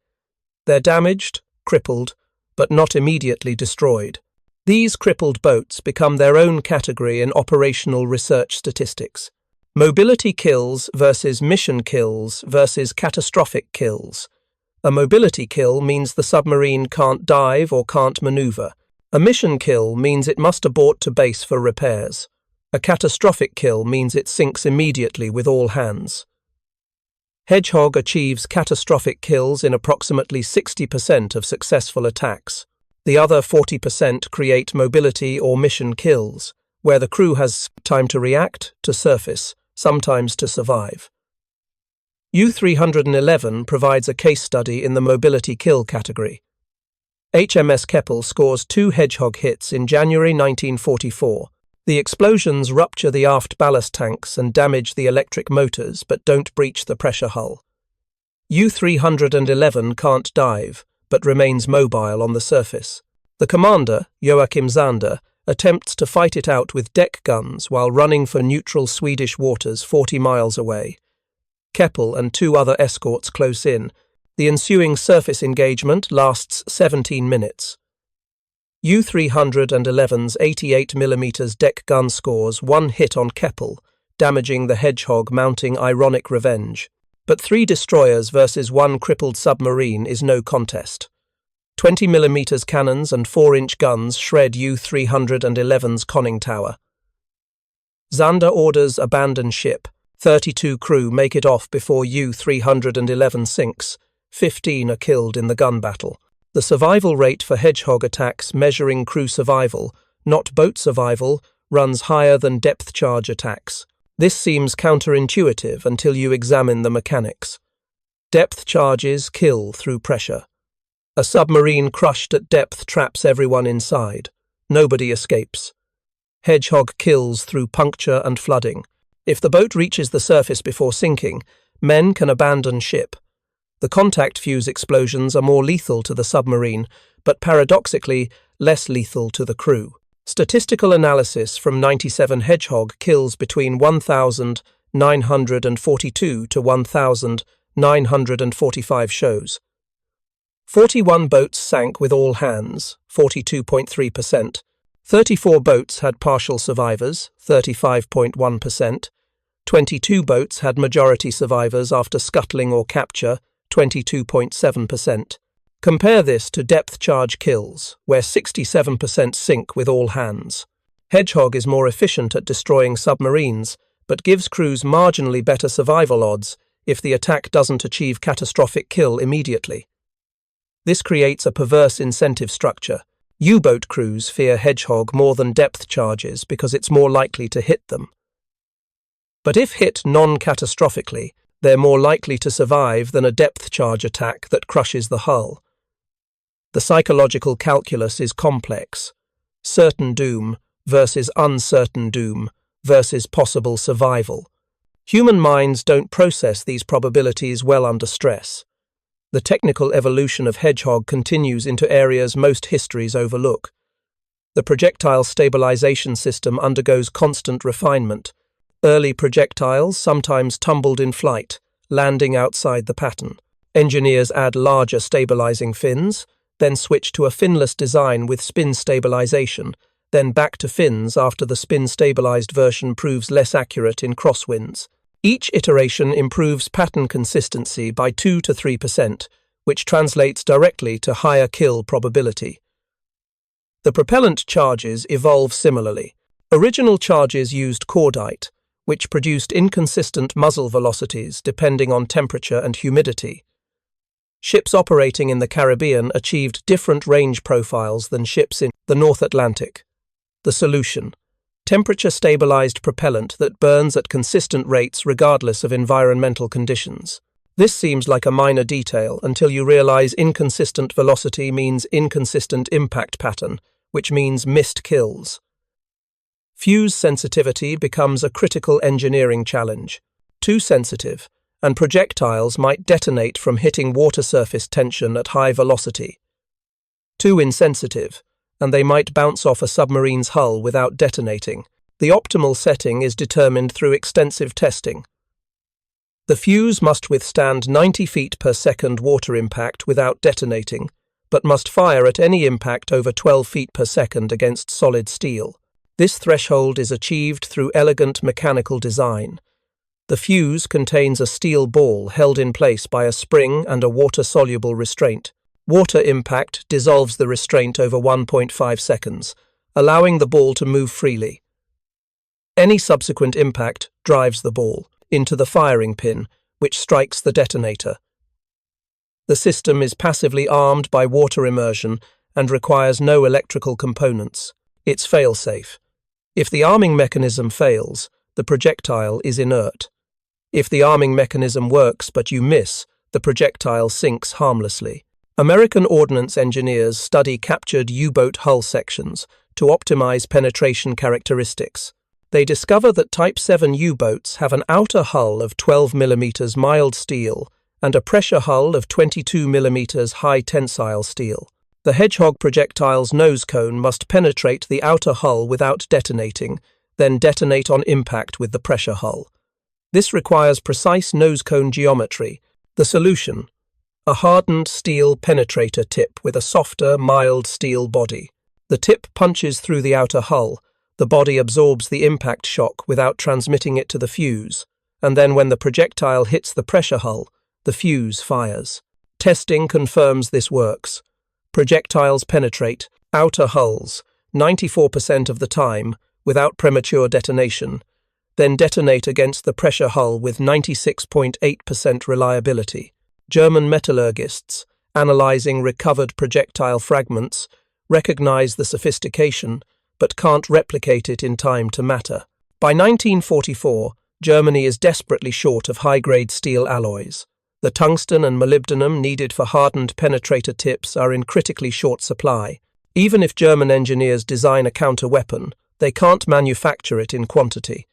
They're damaged, crippled, but not immediately destroyed. These crippled boats become their own category in operational research statistics. Mobility kills versus mission kills versus catastrophic kills. A mobility kill means the submarine can't dive or can't maneuver. A mission kill means it must abort to base for repairs. A catastrophic kill means it sinks immediately with all hands. Hedgehog achieves catastrophic kills in approximately 60% of successful attacks. The other 40% create mobility or mission kills, where the crew has time to react, to surface, sometimes to survive. U-311 provides a case study in the mobility kill category. HMS Keppel scores 2 Hedgehog hits in January 1944. The explosions rupture the aft ballast tanks and damage the electric motors but don't breach the pressure hull. U-311 can't dive, but remains mobile on the surface. The commander, Joachim Zander, attempts to fight it out with deck guns while running for neutral Swedish waters 40 miles away. Keppel and 2 other escorts close in. The ensuing surface engagement lasts 17 minutes. U-311's 88mm deck gun scores 1 hit on Keppel, damaging the Hedgehog, mounting ironic revenge. But 3 destroyers versus 1 crippled submarine is no contest. 20mm cannons and 4-inch guns shred U-311's conning tower. Zander orders abandon ship. 32 crew make it off before U-311 sinks. 15 are killed in the gun battle. The survival rate for Hedgehog attacks measuring crew survival, not boat survival, runs higher than depth charge attacks. This seems counterintuitive until you examine the mechanics. Depth charges kill through pressure. A submarine crushed at depth traps everyone inside. Nobody escapes. Hedgehog kills through puncture and flooding. If the boat reaches the surface before sinking, men can abandon ship. The contact fuse explosions are more lethal to the submarine, but paradoxically less lethal to the crew. Statistical analysis from 97 Hedgehog kills between 1,942 to 1,945 shows. 41 boats sank with all hands, 42.3%. 34 boats had partial survivors, 35.1%. 22 boats had majority survivors after scuttling or capture, 22.7%. Compare this to depth charge kills, where 67% sink with all hands. Hedgehog is more efficient at destroying submarines, but gives crews marginally better survival odds if the attack doesn't achieve catastrophic kill immediately. This creates a perverse incentive structure. U-boat crews fear Hedgehog more than depth charges because it's more likely to hit them. But if hit non-catastrophically, they're more likely to survive than a depth charge attack that crushes the hull. The psychological calculus is complex. Certain doom versus uncertain doom versus possible survival. Human minds don't process these probabilities well under stress. The technical evolution of Hedgehog continues into areas most histories overlook. The projectile stabilization system undergoes constant refinement. Early projectiles sometimes tumbled in flight, landing outside the pattern. Engineers add larger stabilizing fins, then switch to a finless design with spin stabilization, then back to fins after the spin-stabilized version proves less accurate in crosswinds. Each iteration improves pattern consistency by 2 to 3%, which translates directly to higher kill probability. The propellant charges evolve similarly. Original charges used cordite, which produced inconsistent muzzle velocities depending on temperature and humidity. Ships operating in the Caribbean achieved different range profiles than ships in the North Atlantic. The solution: temperature-stabilized propellant that burns at consistent rates regardless of environmental conditions. This seems like a minor detail until you realize inconsistent velocity means inconsistent impact pattern, which means missed kills. Fuse sensitivity becomes a critical engineering challenge. Too sensitive, and projectiles might detonate from hitting water surface tension at high velocity. Too insensitive, and they might bounce off a submarine's hull without detonating. The optimal setting is determined through extensive testing. The fuse must withstand 90 feet per second water impact without detonating, but must fire at any impact over 12 feet per second against solid steel. This threshold is achieved through elegant mechanical design. The fuse contains a steel ball held in place by a spring and a water-soluble restraint. Water impact dissolves the restraint over 1.5 seconds, allowing the ball to move freely. Any subsequent impact drives the ball into the firing pin, which strikes the detonator. The system is passively armed by water immersion and requires no electrical components. It's fail-safe. If the arming mechanism fails, the projectile is inert. If the arming mechanism works but you miss, the projectile sinks harmlessly. American ordnance engineers study captured U-boat hull sections to optimize penetration characteristics. They discover that Type 7 U-boats have an outer hull of 12 mm mild steel and a pressure hull of 22 mm high tensile steel. The Hedgehog projectile's nose cone must penetrate the outer hull without detonating, then detonate on impact with the pressure hull. This requires precise nose cone geometry. The solution: a hardened steel penetrator tip with a softer, mild steel body. The tip punches through the outer hull. The body absorbs the impact shock without transmitting it to the fuse, and then when the projectile hits the pressure hull, the fuse fires. Testing confirms this works. Projectiles penetrate outer hulls 94% of the time without premature detonation, then detonate against the pressure hull with 96.8% reliability. German metallurgists, analyzing recovered projectile fragments, recognize the sophistication but can't replicate it in time to matter. By 1944, Germany is desperately short of high-grade steel alloys. The tungsten and molybdenum needed for hardened penetrator tips are in critically short supply. Even if German engineers design a counter-weapon, they can't manufacture it in quantity.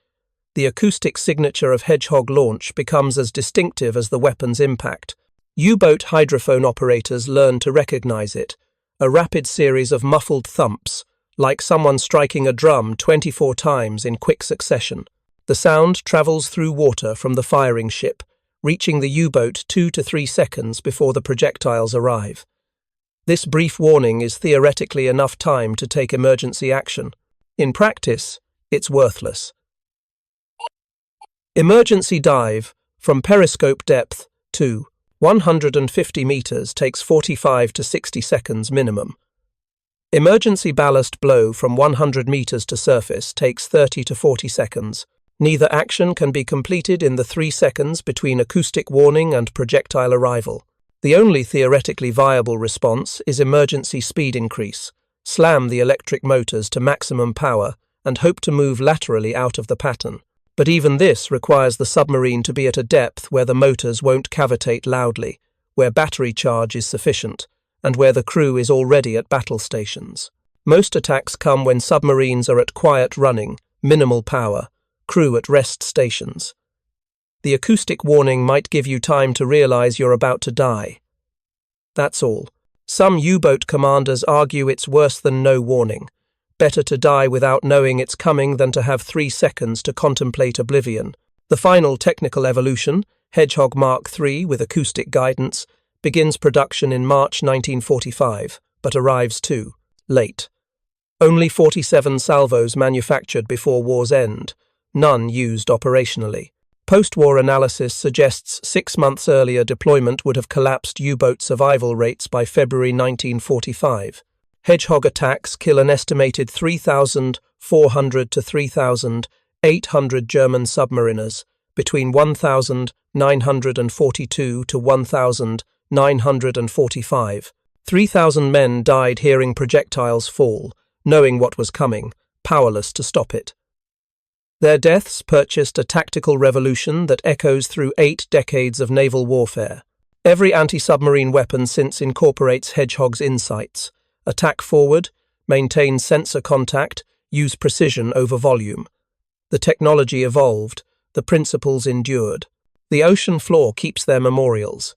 The acoustic signature of Hedgehog launch becomes as distinctive as the weapon's impact. U-boat hydrophone operators learn to recognize it, a rapid series of muffled thumps, like someone striking a drum 24 times in quick succession. The sound travels through water from the firing ship, reaching the U-boat 2 to 3 seconds before the projectiles arrive. This brief warning is theoretically enough time to take emergency action. In practice, it's worthless. Emergency dive from periscope depth to 150 meters takes 45 to 60 seconds minimum. Emergency ballast blow from 100 meters to surface takes 30 to 40 seconds. Neither action can be completed in the 3 seconds between acoustic warning and projectile arrival. The only theoretically viable response is emergency speed increase. Slam the electric motors to maximum power and hope to move laterally out of the pattern. But even this requires the submarine to be at a depth where the motors won't cavitate loudly, where battery charge is sufficient, and where the crew is already at battle stations. Most attacks come when submarines are at quiet running, minimal power, crew at rest stations. The acoustic warning might give you time to realize you're about to die. That's all. Some U-boat commanders argue it's worse than no warning. Better to die without knowing it's coming than to have 3 seconds to contemplate oblivion. The final technical evolution, Hedgehog Mark III with acoustic guidance, begins production in March 1945, but arrives too late. Only 47 salvos manufactured before war's end, none used operationally. Post-war analysis suggests 6 months earlier deployment would have collapsed U-boat survival rates by February 1945. Hedgehog attacks kill an estimated 3,400 to 3,800 German submariners, between 1,942 to 1,945. 3,000 men died hearing projectiles fall, knowing what was coming, powerless to stop it. Their deaths purchased a tactical revolution that echoes through 8 decades of naval warfare. Every anti-submarine weapon since incorporates Hedgehog's insights. Attack forward, maintain sensor contact, use precision over volume. The technology evolved, the principles endured. The ocean floor keeps their memorials.